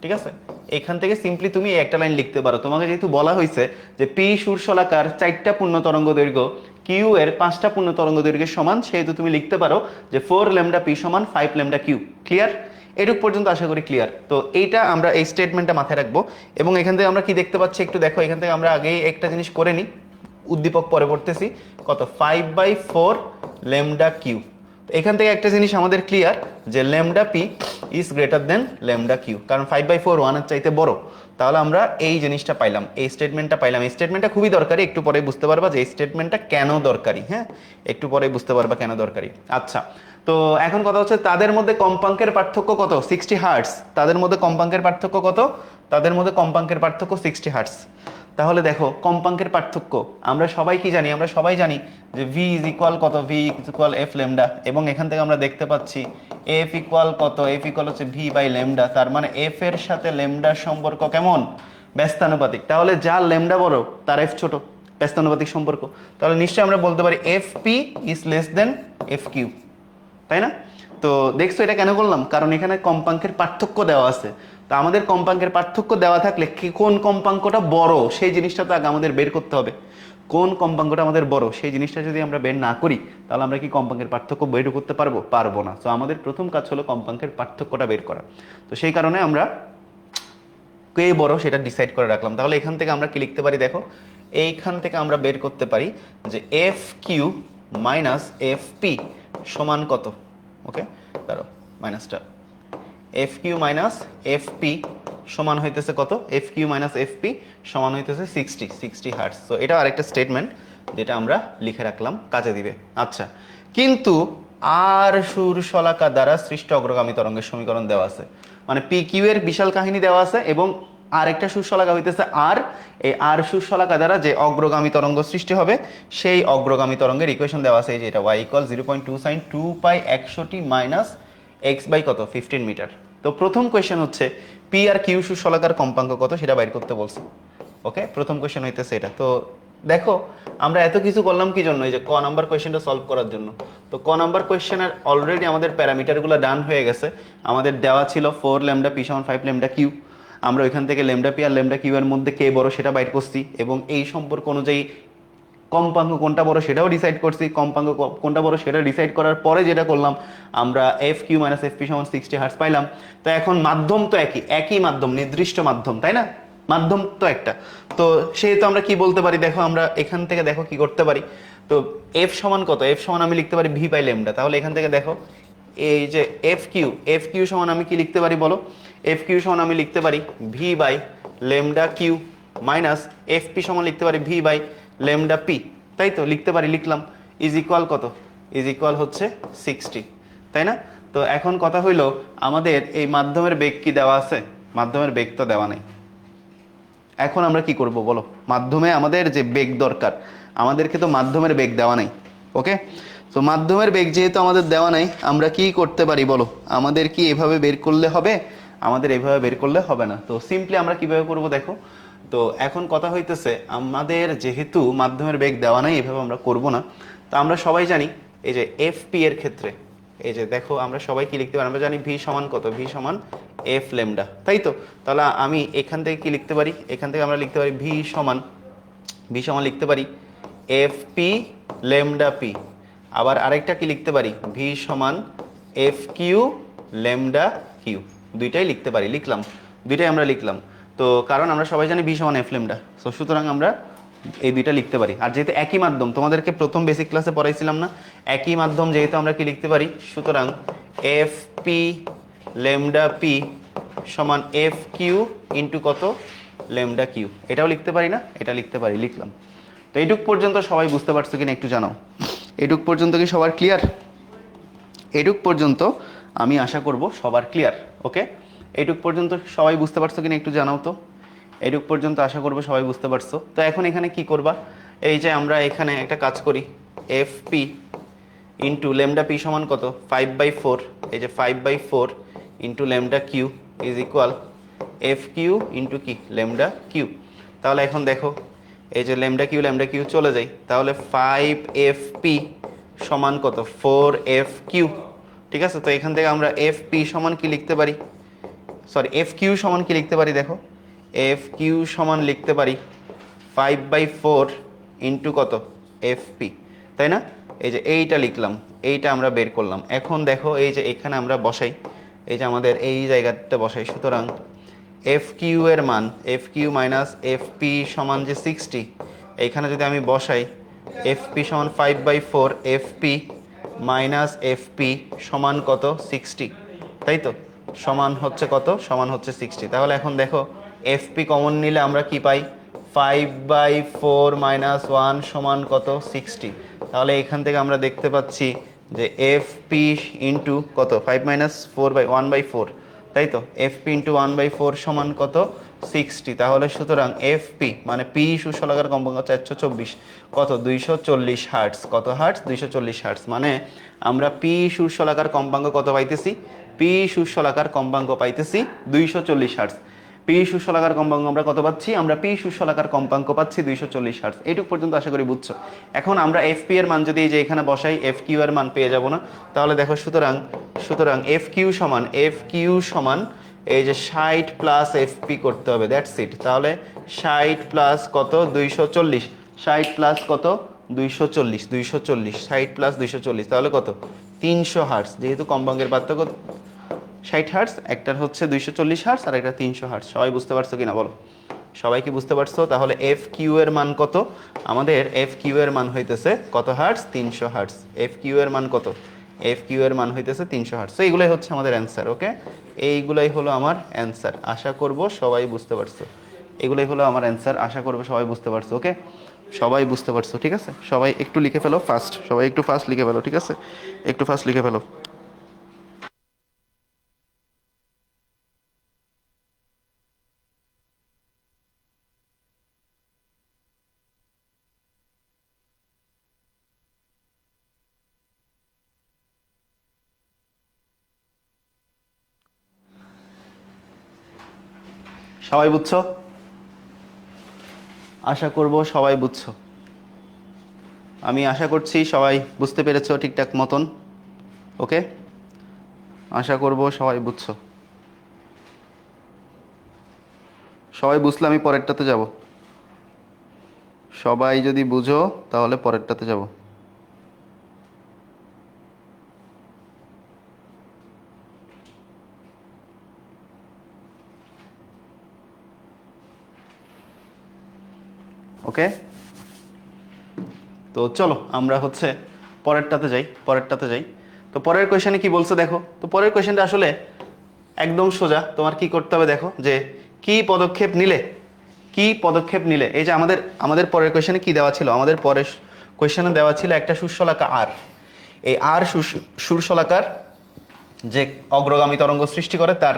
ঠিক আছে, এখান থেকে সিম্পলি তুমি একটা লাইন লিখতে পারো। তোমাকে যেহেতু বলা হয়েছে যে পি সুশলাকার 4টা পূর্ণ তরঙ্গ দৈর্ঘ্য, কিউ এর 5টা পূর্ণ তরঙ্গ দৈর্ঘ্যের সমান, সেহেতু তুমি লিখতে পারো যে 4 ল্যামডা পি সমান 5 ল্যামডা কিউ। ক্লিয়ার? এটুক পর্যন্ত আশা করি ক্লিয়ার। তো এইটা আমরা এই স্টেটমেন্টটা মাথায় রাখবো। এবং এখান থেকে আমরা কি দেখতে পাচ্ছি একটু দেখো। এখান থেকে আমরা আগেই একটা জিনিস করে নিই, উদ্দীপক পরে পড়তেছি। কত? 5/4 ল্যামডা কিউ। এখান থেকে একটা জিনিস আমাদের ক্লিয়ার যে lambda p is greater than lambda q, কারণ 5/4 1-এর চাইতে বড়। তাহলে আমরা এই জিনিসটা পাইলাম, এই স্টেটমেন্টটা পাইলাম। এই স্টেটমেন্টটা খুবই দরকারি, একটু পরে বুঝতে পারবা যে এই স্টেটমেন্টটা কেন দরকারি। হ্যাঁ, একটু পরে বুঝতে পারবা কেন দরকারি। আচ্ছা, তো এখন কথা হচ্ছে তাদের মধ্যে কম্পাঙ্কের পার্থক্য কত? 60 হার্টজ। তাদের মধ্যে কম্পাঙ্কের পার্থক্য কত? তাদের মধ্যে কম্পাঙ্কের পার্থক্য 60 হার্টজ। তাহলে দেখো কম্পাঙ্কের পার্থক্য আমরা সবাই কি জানি? আমরা সবাই জানি যে ভি ইজ ইকুয়াল কত? V is equal F lambda. এবং এখান থেকে আমরা দেখতে পাচ্ছি এফ ইকুয়াল কত? এফ ইকুয়াল হচ্ছে ভি বাই ল্যামডা। তার মানে এফ এর সাথে ল্যামডার সম্পর্ক কেমন? ব্যস্তানুপাতিক। তাহলে যার ল্যামডা বড় তার এফ ছোট, ব্যস্তানুপাতিক সম্পর্ক। তাহলে নিশ্চয়ই আমরা বলতে পারি f p is less than f q, তাই না? তো দেখছো এটা কেন করলাম? কারণ এখানে কম্পাঙ্কের পার্থক্য দেওয়া আছে। তো আমাদের কম্পাঙ্কের পার্থক্য দেওয়া থাকলে কোন কম্পাঙ্কটা বড় সেই জিনিসটা তো আগে আমাদের বের করতে হবে। কোন কম্পাঙ্কটা আমাদের বড় সেই জিনিসটা যদি আমরা বের না করি, তাহলে আমরা কি কম্পাঙ্কের পার্থক্য বের করতে পারবো? পারবো না। তো আমাদের প্রথম কাজ হলো কম্পাঙ্কের পার্থক্যটা বের করা। তো সেই কারণে আমরা কে বড় সেটা ডিসাইড করে রাখলাম। তাহলে এখান থেকে আমরা কি লিখতে পারি? দেখো, এইখান থেকে আমরা বের করতে পারি যে f q minus f p সমান কত? ওকে, দাঁড়াও, মাইনাসটা। F q minus f p সমান হইতেছে কত? F q minus f p সমান হইতেছে 60 হার্টজ। তো এটা আরেকটা স্টেটমেন্ট যেটা আমরা লিখে রাখলাম, কাজে দিবে। আচ্ছা, কিন্তু আর সুরশলাকা দ্বারা সৃষ্ট অগ্রগামী তরঙ্গের সমীকরণ দেওয়া আছে। মানে পি কিউ এর বিশাল কাহিনী দেওয়া আছে এবং আরেকটা সুরশলাকা হইতেছে আর। এই আর সুরশলাকা দ্বারা যে অগ্রগামী তরঙ্গ সৃষ্টি হবে সেই অগ্রগামী তরঙ্গের ইকুয়েশন দেওয়া আছে, এই যে এটা y = 0.2 sin 2 pi 100t minus x by কত? 15 মিটার। তো প্রথম কোয়েশ্চেন হচ্ছে পি আর কিউ সুশলাকার কম্পাঙ্ক কত সেটা বাইর করতে বলছে। ওকে, প্রথম কোয়েশ্চেন হইতেছে এটা। তো দেখো আমরা এত কিছু করলাম কি জন্য? এই যে ক নাম্বার কোয়েশ্চেনটা সলভ করার জন্য। তো ক নাম্বার কোয়েশ্চেনের অলরেডি আমাদের প্যারামিটারগুলো ডান হয়ে গেছে। আমাদের দেওয়া ছিল 4 ল্যামডা পি সমান 5 ল্যামডা কিউ। আমরা ওইখান থেকে lambda P R lambda Q এর মধ্যে কে বড় সেটা বাইর করছি এবং এই সম্পর্ক অনুযায়ী কম্পাঙ্ক কোনটা বড় সেটাও ডিসাইড করছি। কম্পাঙ্ক কোনটা বড় সেটা ডিসাইড করার পরে যেটা করলাম, আমরা f q minus f p সমান 60 হার্টজ পাইলাম। তো এখন মাধ্যম তো একই মাধ্যম, নির্দিষ্ট মাধ্যম, তাই না? মাধ্যম তো একটা। তো সেহেতু আমরা কি বলতে পারি? দেখো আমরা এখান থেকে দেখো কি করতে পারি। তো এফ সমান কত? এফ সমান আমি লিখতে পারি ভি বাই ল্যামডা। তাহলে এখান থেকে দেখো এই যে এফ কিউ সমান আমি কি লিখতে পারি বলো? এফ কিউ সমান আমি লিখতে পারি v by lambda q minus f p সমান লিখতে পারি ভি বাই ল্যামডা পি। তাই তো লিখতে পারি, লিখলাম। ইজ ইকুয়াল কত? ইজ ইকুয়াল হচ্ছে 60, তাই না? তো এখন কথা হইলো আমাদের এই মাধ্যমের বেগ কি দেওয়া আছে? মাধ্যমের বেগ তো দেওয়া নেই। এখন আমরা কি করব বলো? মাধ্যমে আমাদের যে বেগ দরকার, আমাদেরকে তো মাধ্যমের বেগ দেওয়া নাই। ওকে, তো মাধ্যমের বেগ যেহেতু আমাদের দেওয়া নাই, আমরা কি করতে পারি বলো? আমাদের কি এভাবে বের করলে হবে? আমাদের এভাবে বের করলে হবে না। তো সিম্পলি আমরা কিভাবে করব দেখো। তো এখন কথা হইতেছে আমাদের যেহেতু মাধ্যমের বেগ দেওয়া নাই, এভাবে আমরা করব না। তো আমরা সবাই জানি এই যে এফ পি এর ক্ষেত্রে, এই যে দেখো আমরা সবাই কি লিখতে পারি? আমরা জানি ভি সমান কত? ভি সমান এফ ল্যামডা, তাই তো? তাহলে আমি এখান থেকে কি লিখতে পারি? এখান থেকে আমরা লিখতে পারি ভি সমান লিখতে পারি এফ পি ল্যামডা পি। আবার আরেকটা কি লিখতে পারি? ভি সমান এফ কিউ ল্যামডা কিউ। দুইটাই লিখতে পারি, লিখলাম, দুইটাই আমরা লিখলাম। তো কারণ আমরা সবাই জানি ভি সমান এফ ল্যামডা, সো সুতরাং আমরা এই দুইটা লিখতে পারি। আর যেহেতু একই মাধ্যম, তোমাদেরকে প্রথম বেসিক ক্লাসে পড়াইছিলাম না, একই মাধ্যম যেহেতু আমরা কি লিখতে পারি, সুতরাং এফ পি ল্যামডা পি সমান এফ কিউ ইন্টু কত? Lambda q. এটাও লিখতে পারি না? এটা লিখতে পারি, লিখলাম। তো এইটুক পর্যন্ত সবাই বুঝতে পারছো কিনা একটু জানাও। এইটুক পর্যন্ত কি সবার ক্লিয়ার? এইটুক পর্যন্ত আমি আশা করব সবার ক্লিয়ার। ওকে, এইটুক পর্যন্ত সবাই বুঝতে পারছো কিনা একটু জানাও তো। এইটুক পর্যন্ত আশা করব সবাই বুঝতে পারছো। তো এখন এখানে কি করবা? এই যে আমরা এখানে একটা কাজ করি, f p into lambda p সমান কত? 5/4। এই যে 5/4 into lambda q is equal f q into কি ল্যামডা কিউ। তাহলে এখন দেখো এই যে ল্যামডা কিউ চলে যায়, তাহলে 5fp সমান কত 4f3। ঠিক আছে, তো এখান থেকে আমরা fp সমান কি লিখতে পারি, সরি fq সমান কি লিখতে পারি, দেখো fq সমান লিখতে পারি 5/4 ইন্টু কত fp, তাই না? এই যে এইটা লিখলাম, এইটা আমরা বের করলাম। এখন দেখো এই যে এখানে আমরা বসাই, এই যে আমাদের এই জায়গাটা বসাই, সুতরাং এফ কিউ এর মান f q minus f p সমান যে 60, এইখানে যদি আমি বসাই এফ পি সমান 5/4 F P minus f p সমান কত 60, তাই তো? সমান হচ্ছে কত, সমান হচ্ছে 60। তাহলে এখন দেখো এফ পি কমন নিলে আমরা কি পাই, 5/4 মাইনাস 1 সমান কত 60। তাহলে এখান থেকে আমরা দেখতে পাচ্ছি যে এফ পি ইন্টু কত 5 মাইনাস 1/4, তাই তো? এফ পি ইন্টু 1/4 সমান কত 60। তাহলে সুতরাং এফ পি মানে পি সুশলাকার কম্পাঙ্ক 424 কত 240 হার্টস, কত হার্টস 240 হার্টস। মানে আমরা পি সুশলাকার কম্পাঙ্ক কত পাইতেছি, পি সুশলাকার কম্পাঙ্ক পাইতেছি 240 হার্টস। পি সুশলাকার কম্পাঙ্ক আমরা কত পাচ্ছি, আমরা পি সুশলাকার কম্পাঙ্ক পাচ্ছি 240 হার্টজ। এইটুকু পর্যন্ত আশা করি বুঝছো। এখন আমরা এফ পি এর মান যদি এই যে এখানে বসাই, এফ কিউ এর মান পেয়ে যাব না? তাহলে দেখো সুতরাং এফ কিউ সমান এই যে 60 প্লাস এফ পি করতে হবে, দ্যাটস ইট। তাহলে 60 প্লাস কত 240, 60 প্লাস কত 240, 60 প্লাস 240 তাহলে কত 300 হার্টজ। যেহেতু কম্পাঙ্কের পার্থক্য 60 হার্টস, একটার হচ্ছে 240 হার্টস আর একটা 300 হার্টস। সবাই বুঝতে পারছো কিনা বলো? সবাই কি বুঝতে পারছো? তাহলে এফ কিউ এর মান কত, আমাদের এফ কিউ এর মান হইতেছে কত হার্টস, 300 হার্টস। এফ কিউ এর মান কত, এফ কিউ এর মান হইতেছে 300 হার্টস। তো এইগুলাই হচ্ছে আমাদের অ্যান্সার। ওকে, এইগুলাই হলো আমার অ্যান্সার, আশা করব সবাই বুঝতে পারছো। এগুলাই হলো আমার অ্যান্সার, আশা করব সবাই বুঝতে পারছো। ওকে, সবাই বুঝতে পারছো, ঠিক আছে? সবাই একটু লিখে ফেলো ফাস্ট, সবাই একটু ফাস্ট লিখে ফেলো, ঠিক আছে? একটু ফাস্ট লিখে ফেলো। সবাই বুঝছো? আশা করব সবাই বুঝছো। আমি আশা করছি সবাই বুঝতে পেরেছো ঠিকঠাক মতন। ওকে, আশা করব সবাই বুঝছো। সবাই বুঝলে আমি পরেরটাতে যাব। সবাই যদি বুঝো তাহলে পরেরটাতে যাব। ওকে, তো চলো আমরা হচ্ছে পরেরটাতে যাই। তো পরের কোয়েশ্চেনে কি বলছে দেখো। তো পরের কোয়েশ্চেনটা আসলে একদম সোজা। তোমার কি করতে হবে দেখো, যে কি পদক্ষেপ নিলে এই যে আমাদের পরের কোয়েশ্চেনে কি দেওয়া ছিল, আমাদের পরের কোয়েশ্চেনে দেওয়া ছিল একটা শূন্যশলাকা আর। এই আর শূন্যশলাকার যে অগ্রগামী তরঙ্গ সৃষ্টি করে তার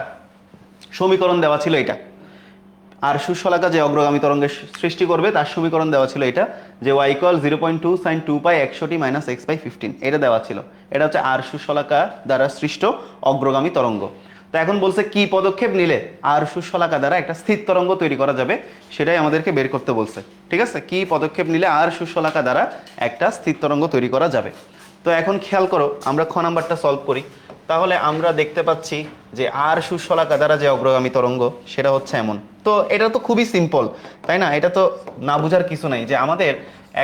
সমীকরণ দেওয়া ছিল এটা। আর শূন্যশলাকা যে অগ্রগামী তরঙ্গের সৃষ্টি করবে তার সমীকরণ দেওয়া ছিল এটা, যে y = 0.2 sin 2π 100t - x/15, এটা দেওয়া ছিল। এটা হচ্ছে আর শূন্যশলাকা দ্বারা সৃষ্ট অগ্রগামী তরঙ্গ। তো এখন বলছে কি পদক্ষেপ নিলে আর শূন্যশলাকা দ্বারা একটা স্থির তরঙ্গ তৈরি করা যাবে, সেটাই আমাদেরকে বের করতে বলছে। ঠিক আছে, কি পদক্ষেপ নিলে আর শূন্যশলাকা দ্বারা একটা স্থির তরঙ্গ তৈরি করা যাবে। তো এখন খেয়াল করো, আমরা খ নাম্বারটা সলভ করি। তাহলে আমরা দেখতে পাচ্ছি যে আর শূন্যশলাকা দ্বারা যে অগ্রগামী তরঙ্গ সেটা হচ্ছে এমন। তো এটা তো খুবই সিম্পল, তাই না? এটা তো না বোঝার কিছু নাই যে আমাদের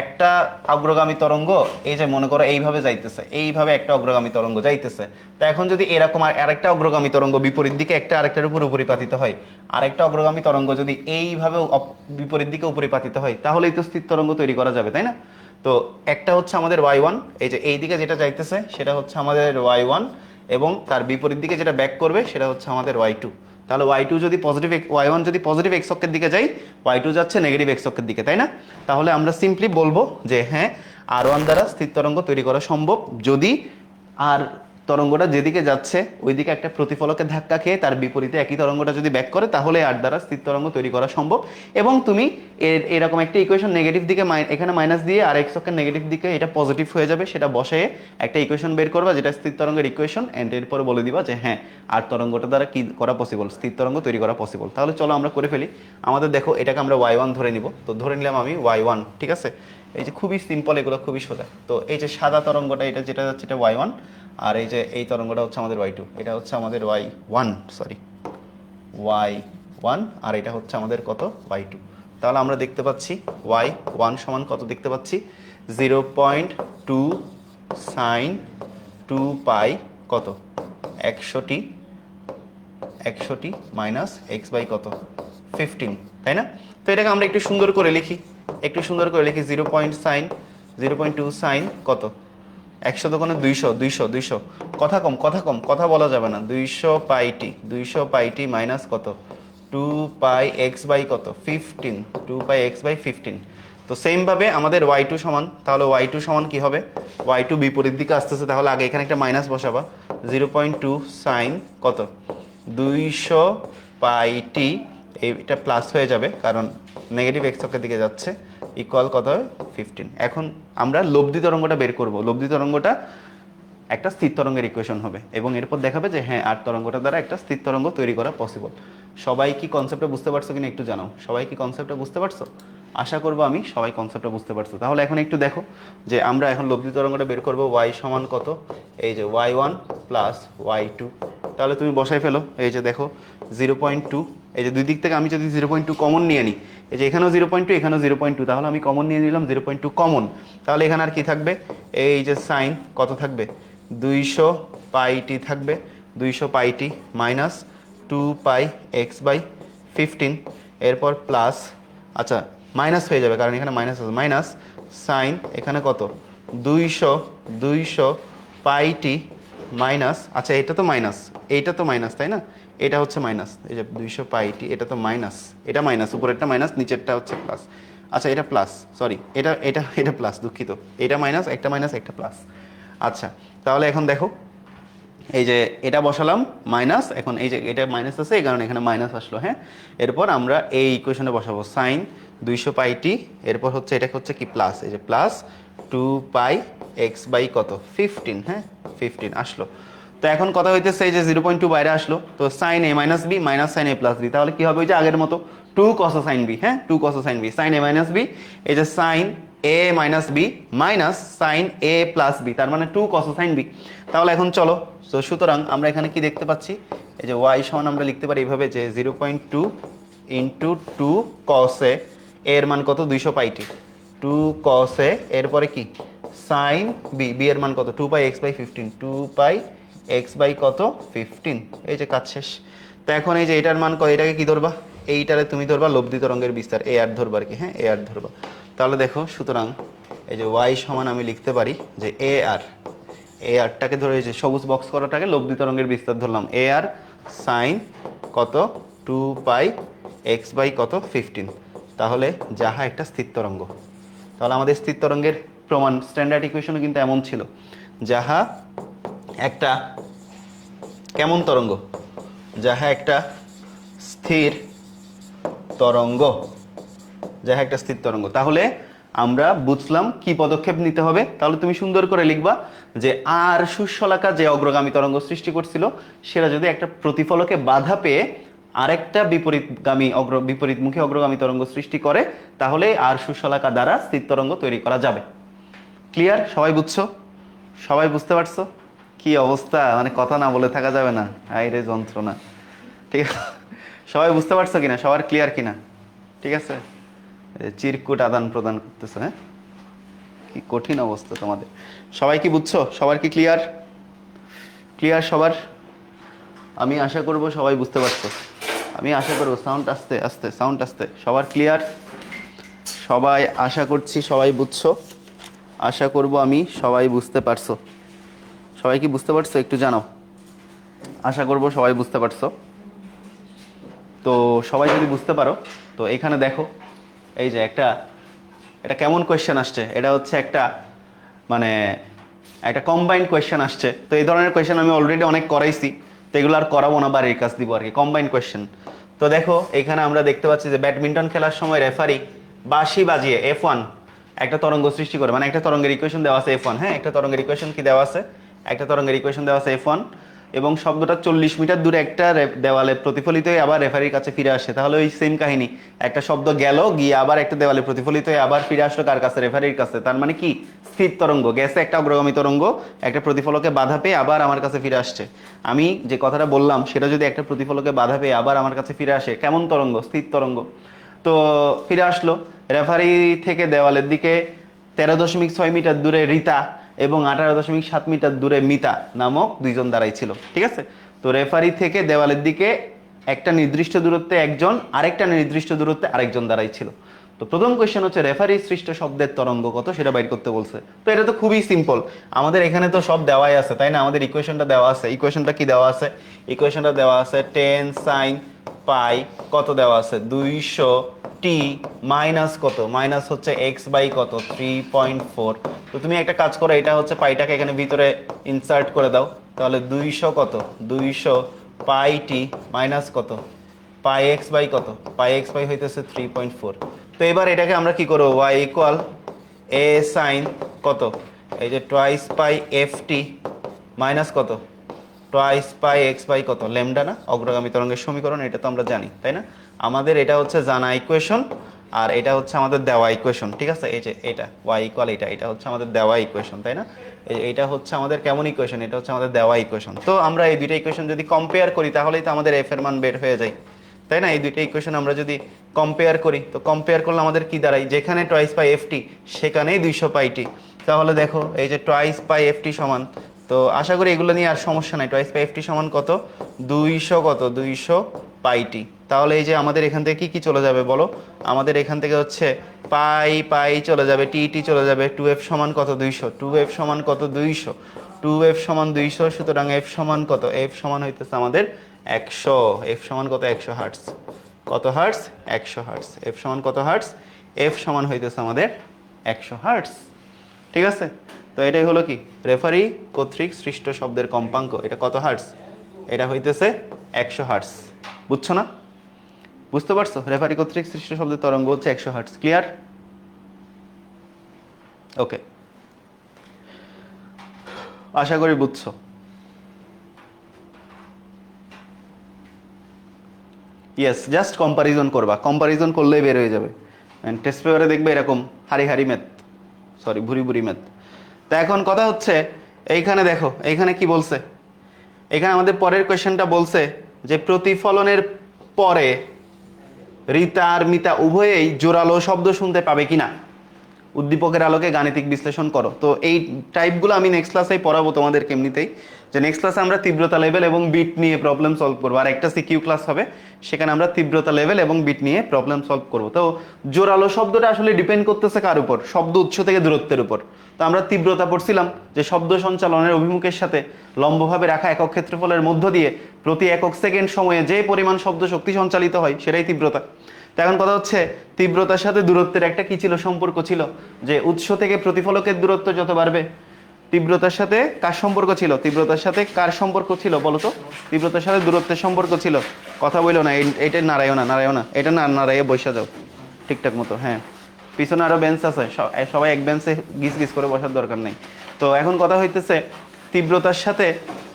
একটা অগ্রগামী তরঙ্গ এই যে মনে করো এইভাবে যাইতেছে, এইভাবে একটা অগ্রগামী তরঙ্গ যাইতেছে। তো এখন যদি এরকম আরেকটা অগ্রগামী তরঙ্গ বিপরীত দিকে একটা আরেকটার উপর উপরিপাতিত হয়, আরেকটা অগ্রগামী তরঙ্গ যদি এইভাবে বিপরীত দিকে উপরিপাতিত হয়, তাহলেই তো স্থির তরঙ্গ তৈরি করা যাবে, তাই না? তো একটা হচ্ছে আমাদের y1, এই যে এই দিকে যেটা যাইতেছে সেটা হচ্ছে আমাদের y1, এবং তার বিপরীত দিকে যেটা ব্যাক করবে সেটা হচ্ছে আমাদের y2। তাহলে y2 যদি পজিটিভ, y1 যদি পজিটিভ x অক্ষের দিকে যায়, y2 যাচ্ছে নেগেটিভ x অক্ষের দিকে, তাই না? তাহলে আমরা সিম্পলি বলবো যে হ্যাঁ, r1 দ্বারা স্থির তরঙ্গ তৈরি করা সম্ভব যদি আর তরঙ্গটা যেদিকে যাচ্ছে ওইদিকে একটা প্রতিফলকের ধাক্কা খেয়ে তার বিপরীতে একই তরঙ্গটা যদি ব্যাক করে তাহলে আর দ্বারা স্থির তরঙ্গ তৈরি করা সম্ভব। এবং তুমি এরকম একটা ইকুয়েশন নেগেটিভ দিকে এখানে মাইনাস দিয়ে আর এক্স অক্ষের নেগেটিভ দিকে এটা পজিটিভ হয়ে যাবে, সেটা বসে একটা ইকুয়েশন বের করবা যেটা স্থির তরঙ্গের ইকুয়েশন, এন্ড এরপরে বলে দিবা যে হ্যাঁ আর তরঙ্গটা দ্বারা কি করা পসিবল, স্থির তরঙ্গ তৈরি করা পসিবল। তাহলে চলো আমরা করে ফেলি। আমাদের দেখো এটাকে আমরা y1 ধরে নিব, তো ধরে নিলাম আমি y1, ঠিক আছে। এই যে খুবই সিম্পল, এগুলো খুবই সোজা। তো এই যে সাদা তরঙ্গটা এটা যেটা যাচ্ছে এটা y1, আর এই যে এই তরঙ্গটা হচ্ছে আমাদের y2, এটা হচ্ছে আমাদের y1, সরি y1, আর এটা হচ্ছে আমাদের কত y2। তাহলে আমরা দেখতে পাচ্ছি y1 সমান কত দেখতে পাচ্ছি 0.2 সাইন 2 পাই কত 100t মাইনাস এক্স বাই কত 15, তাই না? তো এটাকে আমরা একটু সুন্দর করে লিখি, 0.2 সাইন কত 100 দোকানে 200, কথা বলা যাবে না, 200 পাইটি মাইনাস কত 2 পাই এক্স বাই কত 15, 2 পাই এক্স বাই 15। তো সেম ভাবে আমাদের y2 সমান, তাহলে y2 সমান কি হবে, y2 বিপরীত দিকে আসতেছে, তাহলে আগে এখানে একটা মাইনাস বসাবা, 0.2 সাইন কত 200 পাইটি, এটা প্লাস হয়ে যাবে কারণ নেগেটিভ এক্স অক্ষের দিকে যাচ্ছে, ইকুয়াল কত হবে 15। এখন আমরা লব্ধি তরঙ্গটা বের করব। লব্ধি তরঙ্গটা একটা স্থির তরঙ্গের ইকুয়েশন হবে এবং এরপর দেখাবে যে হ্যাঁ আর তরঙ্গটা দ্বারা একটা স্থির তরঙ্গ তৈরি করা পসিবল। সবাই কি কনসেপ্টটা বুঝতে পারছো কিনা একটু জানাও, সবাই কি কনসেপ্টটা বুঝতে পারছো? আশা করবো আমি সবাই কনসেপ্টটা বুঝতে পারছো। তাহলে এখন একটু দেখো যে আমরা এখন লব্ধি তরঙ্গটা বের করব, y সমান কত, এই যে y1 প্লাস y2। তাহলে তুমি বসাই ফেলো, এই যে দেখো 0.2, এই যে দুই দিক থেকে আমি যদি 0.2 কমন নিয়ে নিই, এই যে এখানেও 0.2 এখানেও 0.2, তাহলে আমি কমন নিয়ে নিলাম 0.2 কমন। তাহলে এখানে আর কি থাকবে, এই যে সাইন কত থাকবে 200 পাইটি থাকবে, 200 পাইটি মাইনাস 2 পাই এক্স বাই 15, এরপর প্লাস, আচ্ছা মাইনাস হয়ে যাবে কারণ এখানে মাইনাস আছে, মাইনাস সাইন এখানে কত 200 পাইটি মাইনাস, আচ্ছা এটা তো মাইনাস, এইটা তো মাইনাস তাই না, এটা হচ্ছে মাইনাস, এই যে 200 পাইটি এটা তো মাইনাস, এটা মাইনাস, উপরেরটা মাইনাস নিচেরটা হচ্ছে প্লাস, আচ্ছা এটা প্লাস, সরি এটা এটা এটা প্লাস, দুঃখিত, এটা মাইনাস একটা প্লাস। আচ্ছা তাহলে এখন দেখো এই যে এটা বসালাম মাইনাস, এখন এই যে এটা মাইনাস আছে এই কারণে এখানে মাইনাস আসলো, হ্যাঁ। এরপর আমরা এই ইকুয়েশনে বসাবো সাইন 200 পাইটি, এরপর হচ্ছে এটা হচ্ছে কি প্লাস, এই যে প্লাস 2 পাই এক্স বাই কত 15, হ্যাঁ 15 আসলো। তো এখন কথা হইতেছে এই যে 0.2 বাইরে আসলো, তো সাইন এ মাইনাস বি মাইনাস সাইন এ প্লাস বি, তাহলে কি হবে ওই যে আগের মতো 2 কস সাইন বি, হ্যাঁ 2 কস সাইন বি, সাইন এ মাইনাস বি, এই যে সাইন এ মাইনাস বি মাইনাস সাইন এ প্লাস বি, তার মানে 2 কস সাইন বি। তাহলে এখন চলো, তো সুতরাং আমরা এখানে কি দেখতে পাচ্ছি, এই যে y সমান আমরা লিখতে পারি এইভাবে যে 0.2 ইন্টু 2 কস এ, এর মান কত 200 পাইটি, 2 কস এ, এরপরে কি সাইন বি, বি এর মান কত 2 pi x by 15, 2 pi x by কত 15, এই যে কাজ শেষ। তো এখন এই যে এটার মান কত, এটাকে কি ধরবা, এইটারে তুমি ধরবা লব্ধি তরঙ্গের বিস্তার, এ আর ধরবা আর কি, হ্যাঁ এ আর ধরবা। তাহলে দেখো সুতরাং এই যে y সমান আমি লিখতে পারি যে এ আরটাকে ধরে যে সবুজ বক্স করাটাকে লব্ধি তরঙ্গের বিস্তার ধরলাম, এ আর সাইন কত 2 পাই এক্স বাই কত 15, তাহলে যাহা একটা স্থির তরঙ্গ। তাহলে আমাদের স্থির তরঙ্গের প্রমাণ স্ট্যান্ডার্ড ইকুয়েশনও কিন্তু এমন ছিল, যাহা একটা কেমন তরঙ্গ, যাহা একটা স্থির তরঙ্গ, যাহা একটা স্থির তরঙ্গ। তাহলে আমরা বুঝলাম কি পদক্ষেপ নিতে হবে। তাহলে তুমি সুন্দর করে লিখবা যে আর সুশলাকা যে অগ্রগামী তরঙ্গ সৃষ্টি করছিল সেটা যদি একটা প্রতিফলকে বাধা পেয়ে আরেকটা বিপরীতমুখী অগ্রগামী তরঙ্গ সৃষ্টি করে তাহলে আর সুশলাকা দ্বারা স্থির তরঙ্গ তৈরি করা যাবে। ক্লিয়ার? সবাই বুঝছো? সবাই বুঝতে পারছো? কি অবস্থা, মানে কথা না বলে থাকা যাবে না, আইরে যন্ত্রণা। ঠিক আছে, সবাই বুঝতে পারছো কিনা, সবার ক্লিয়ার কিনা? ঠিক আছে, চিরকুট আদান প্রদান করতেছে, হ্যাঁ কি কঠিন অবস্থা তোমাদের। সবাই কি বুঝছো? সবার কি ক্লিয়ার? ক্লিয়ার সবার? আমি আশা করব সবাই বুঝতে পারছো, আমি আশা করব। সাউন্ড আস্তে আস্তে, সাউন্ড আস্তে। সবার ক্লিয়ার? সবাই আশা করছি সবাই বুঝছো, আশা করব আমি সবাই বুঝতে পারছো। সবাই কি বুঝতে পারছো একটু জানাও, আশা করব সবাই বুঝতে পারছো। তো সবাই যদি বুঝতে পারো তো এখানে দেখো এই যে এটা কেমন কোয়েশ্চেন আসছে, এটা হচ্ছে একটা মানে একটা কম্বাইন্ড কোয়েশ্চেন আসছে, তো এই ধরনের কোয়েশ্চেন আমি অলরেডি অনেক করাইছি, তো এগুলো আর করাবো না, বাড়ির কাজ দিব আর কি, কম্বাইন্ড কোয়েশ্চেন। তো দেখো এখানে আমরা দেখতে পাচ্ছি যে ব্যাডমিন্টন খেলার সময় রেফারি বাঁশি বাজিয়ে F1 একটা তরঙ্গ সৃষ্টি করে, মানে একটা তরঙ্গের ইকুয়েশন দেওয়া আছে F1, হ্যাঁ একটা তরঙ্গের ইকুয়েশন কি দেওয়া আছে, একটা তরঙ্গের ইকুয়েশন দেওয়া আছে F1, এবং শব্দটা 40 মিটার দূরে একটা দেওয়ালে প্রতিফলিত হয়ে আবার রেফারির কাছে ফিরে আসে। তাহলে ওই সেম কাহিনী, একটা শব্দ গেল গিয়ে আবার একটা দেওয়ালে প্রতিফলিত হয়ে আবার ফিরে আসলো কার কাছে, রেফারির কাছে। তার মানে কি স্থির তরঙ্গ গেছে, একটা অগ্রগামী তরঙ্গ একটা প্রতিফলকে বাধা পেয়ে আবার আমার কাছে ফিরে আসছে। আমি যে কথাটা বললাম সেটা যদি একটা প্রতিফলকে বাধা পেয়ে আবার আমার কাছে ফিরে আসে, কেমন তরঙ্গ, স্থির তরঙ্গ। তো ফিরে আসলো, রেফারি থেকে দেওয়ালের দিকে 13.6 মিটার দূরে রিতা এবং 18.7 মিটার দূরে মিতা নামক দুইজন দাঁড়াইছিল, ঠিক আছে। তো রেফারি থেকে দেওয়ালের দিকে একটা নির্দিষ্ট দূরত্বে একজন, আরেকটা নির্দিষ্ট দূরত্বে আরেকজন দাঁড়াইছিল। তো প্রথম কোয়েশ্চেন হচ্ছে রেফারি সৃষ্ট শব্দের তরঙ্গ কত সেটা বাইর করতে বলছে। তো এটা তো খুবই সিম্পল, আমাদের এখানে তো সব দেওয়াই আছে তাই না, আমাদের ইকুয়েশনটা দেওয়া আছে। ইকুয়েশনটা কি দেওয়া আছে, ইকুয়েশনটা দেওয়া আছে 10 sin পাই কত দেওয়া আছে 200 টি মাইনাস কত, মাইনাস হচ্ছে এক্স বাই কত 3.4। তো তুমি একটা কাজ করো, এটা হচ্ছে পাইটাকে এখানে ভিতরে ইনসার্ট করে দাও, তাহলে 200 কত 200 পাই টি মাইনাস কত পাই এক্স বাই কত, পাই এক্স বাই হইতেছে 3.4। তো এবার এটাকে আমরা কি করবো, y ইকুয়াল এ সাইন কত, এই যে টোয়াইস পাই এফ টি মাইনাস কত টোয়াইস পাই এক্স বাই কত ল্যামডা, না অগ্রগামী তরঙ্গের সমীকরণ, এটা তো আমরা জানি তাই না। আমাদের এটা হচ্ছে জানা ইকুয়েশন আর এটা হচ্ছে আমাদের দেওয়া ইকুয়েশন, ঠিক আছে। এই যে এটা y ইকুয়াল এটা হচ্ছে আমাদের দেওয়া ইকুয়েশন তাই না। এটা হচ্ছে আমাদের কেমন ইকুয়েশন, এটা হচ্ছে আমাদের দেওয়া ইকুয়েশন। তো আমরা এই দুইটা ইকুয়েশন যদি কম্পেয়ার করি তাহলেই তো আমাদের এফ এর মান বের হয়ে যায় তাই না। এই দুইটা ইকুয়েশন আমরা যদি কম্পেয়ার করি, তো কম্পেয়ার করলে আমাদের কি দাঁড়ায়, যেখানে টোয়াইস পাই এফ টি সেখানেই 200 পাই টি। তাহলে দেখো এই যে টোয়াইস পাই এফ টি সমান, তো আশা করি এগুলো নিয়ে আর সমস্যা নাই, টোয়াইস পাই এফ টি সমান কত 200 কত 200 পাই টি। তাহলে এই যে আমাদের এখান থেকে কি কি চলে যাবে বলো, আমাদের এখান থেকে হচ্ছে পাই পাই চলে যাবে, টি টি চলে যাবে, 2f সমান কত 200, 2f সমান কত 200, 2f সমান 200, সুতরাং f সমান কত, f সমান হইতেছে আমাদের 100, f সমান কত 100 হার্টজ, কত হার্টজ 100 হার্টজ, f সমান কত হার্টজ, f সমান হইতেছে আমাদের 100 হার্টজ, ঠিক আছে। তো এটাই হলো কি রেফারি কর্তৃক সৃষ্ট শব্দের কম্পাঙ্ক, এটা কত হার্টজ, এটা হইতেছে 100 হার্টজ, বুঝছো না, বুঝতে পারছো, রেফারি কর্তৃক সৃষ্ট শব্দের তরঙ্গ হচ্ছে 100 হার্টজ, ক্লিয়ার, ওকে, আশা করি বুঝছো। ইয়েস, জাস্ট কম্পারিজন করবা, কম্পারিজন করলেই বের হয়ে যাবে। টেস্ট পেপারে দেখবে এরকম হারি হারি ম্যাথ, সরি ভুরি ভুরি ম্যাথ। তা এখন কথা হচ্ছে এইখানে দেখো, এইখানে কি বলছে, এখানে আমাদের পরের কোয়েশ্চেনটা বলছে যে প্রতিফলনের পরে রিতা আর মিতা উভয়েই জোরালো শব্দ শুনতে পাবে কিনা, উদ্দীপকের আলোকে গাণিতিক বিশ্লেষণ করো। তো এই টাইপগুলো আমি নেক্সট ক্লাসেই পড়াবো তোমাদের এমনিতেই, যে নেক্সট ক্লাসে আমরা তীব্রতা লেভেল এবং বিট নিয়ে প্রবলেম সলভ করবো, আর একটা সিকিউ ক্লাস হবে সেখানে আমরা তীব্রতা লেভেল এবং বিট নিয়ে প্রবলেম সলভ করবো। তো জোরালো শব্দটা আসলে ডিপেন্ড করতেছে কার উপর, শব্দ উৎস থেকে দূরত্বের উপর। তো আমরা তীব্রতা পড়ছিলাম যে শব্দ সঞ্চালনের অভিমুখের সাথে লম্বভাবে রাখা একক ক্ষেত্রফলের মধ্য দিয়ে প্রতি একক সেকেন্ড সময়ে যে পরিমাণ শব্দ শক্তি সঞ্চালিত হয় সেটাই তীব্রতা। তো এখন কথা হচ্ছে তীব্রতার সাথে দূরত্বের একটা কি ছিল, সম্পর্ক ছিল, যে উৎস থেকে প্রতিফলকের দূরত্ব যত বাড়বে, তীব্রতার সাথে কার সম্পর্ক ছিল, তীব্রতার সাথে কার সম্পর্ক ছিল বলো তো, তীব্রতার সাথে দূরত্বের সম্পর্ক ছিল, কথা বলো না, এটা নাড়াইও না, নাড়াইও না, এটা না নাড়াইয়ে বসে যাও ঠিকঠাক মতো, হ্যাঁ পিছনে আরো বেঞ্চ আছে, সবাই এক বেঞ্চে গিজ গিজ করে বসার দরকার নেই। তো এখন কথা হইতেছে তীব্রতার সাথে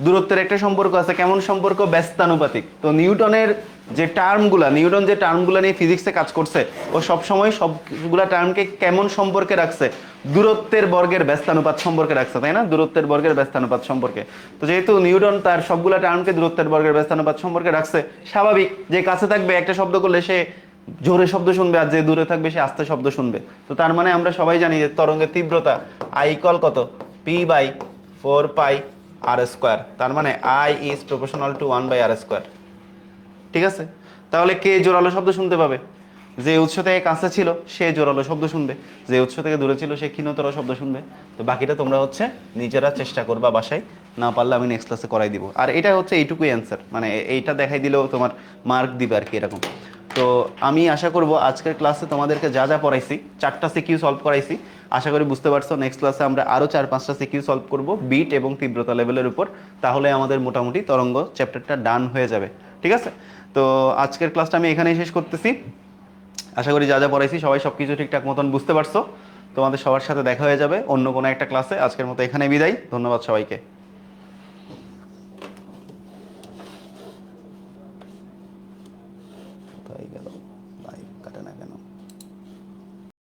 দূরত্বের একটা সম্পর্ক আছে, কেমন সম্পর্ক, ব্যস্তানুপাতিক। তো নিউটনের যে টার্মগুলা, নিউটন যে টার্মগুলা নিয়ে ফিজিক্সে কাজ করছে, ও সবসময় সবগুলা টার্মকে কেমন সম্পর্কে রাখছে, দূরত্বের বর্গের ব্যস্তানুপাত সম্পর্কে রাখছে তাই না, দূরত্বের বর্গের ব্যস্তানুপাত সম্পর্কে। তো যেহেতু নিউটন তার সবগুলা টার্মকে দূরত্বের বর্গের ব্যস্তানুপাত সম্পর্কে রাখছে, স্বাভাবিক যে কাছে থাকবে একটা শব্দ করলে সে জোরে শব্দ শুনবে, আর যে দূরে থাকবে সে আস্তে শব্দ শুনবে। তো তার মানে আমরা সবাই জানি যে তরঙ্গের তীব্রতা আই ইকুয়াল কত, P by 4 pi r square, তার মানে I is proportional to 1 by r square, ঠিক আছে। তাহলে কে জোরালো শব্দ শুনতে পাবে, যে উৎস থেকে কাছে ছিল সে জোরালো শব্দ শুনবে, যে উৎস থেকে দূরে ছিল সে ক্ষীণতর শব্দ শুনবে। তো বাকিটা তোমরা হচ্ছে নিজেরা চেষ্টা করবা বাসায়, না পারলে আমি নেক্সট ক্লাসে করাই দিব। আর এটা হচ্ছে এইটুকুই অ্যান্সার, মানে এইটা দেখাই দিলেও তোমার মার্ক দিবে আর কি এরকম। তো আমি আশা করব আজকের ক্লাসে তোমাদেরকে যা যা পড়াইছি, 4টা সিকিউ সলভ করাইছি, আশা করি বুঝতে পারছো। নেক্সট ক্লাসে আমরা আরও 4-5টা সিকিউ সলভ করব বিট এবং তীব্রতা লেভেলের উপর, তাহলে আমাদের মোটামুটি তরঙ্গ চ্যাপ্টারটা ডান হয়ে যাবে। ঠিক আছে, তো আজকের ক্লাসটা আমি এখানেই শেষ করতেছি। আশা করি যা যা পড়াইছি সবাই সব কিছু ঠিকঠাক মতন বুঝতে পারছো। তোমাদের সবার সাথে দেখা হয়ে যাবে অন্য কোনো একটা ক্লাসে। আজকের মতো এখানে বিদায়, ধন্যবাদ সবাইকে।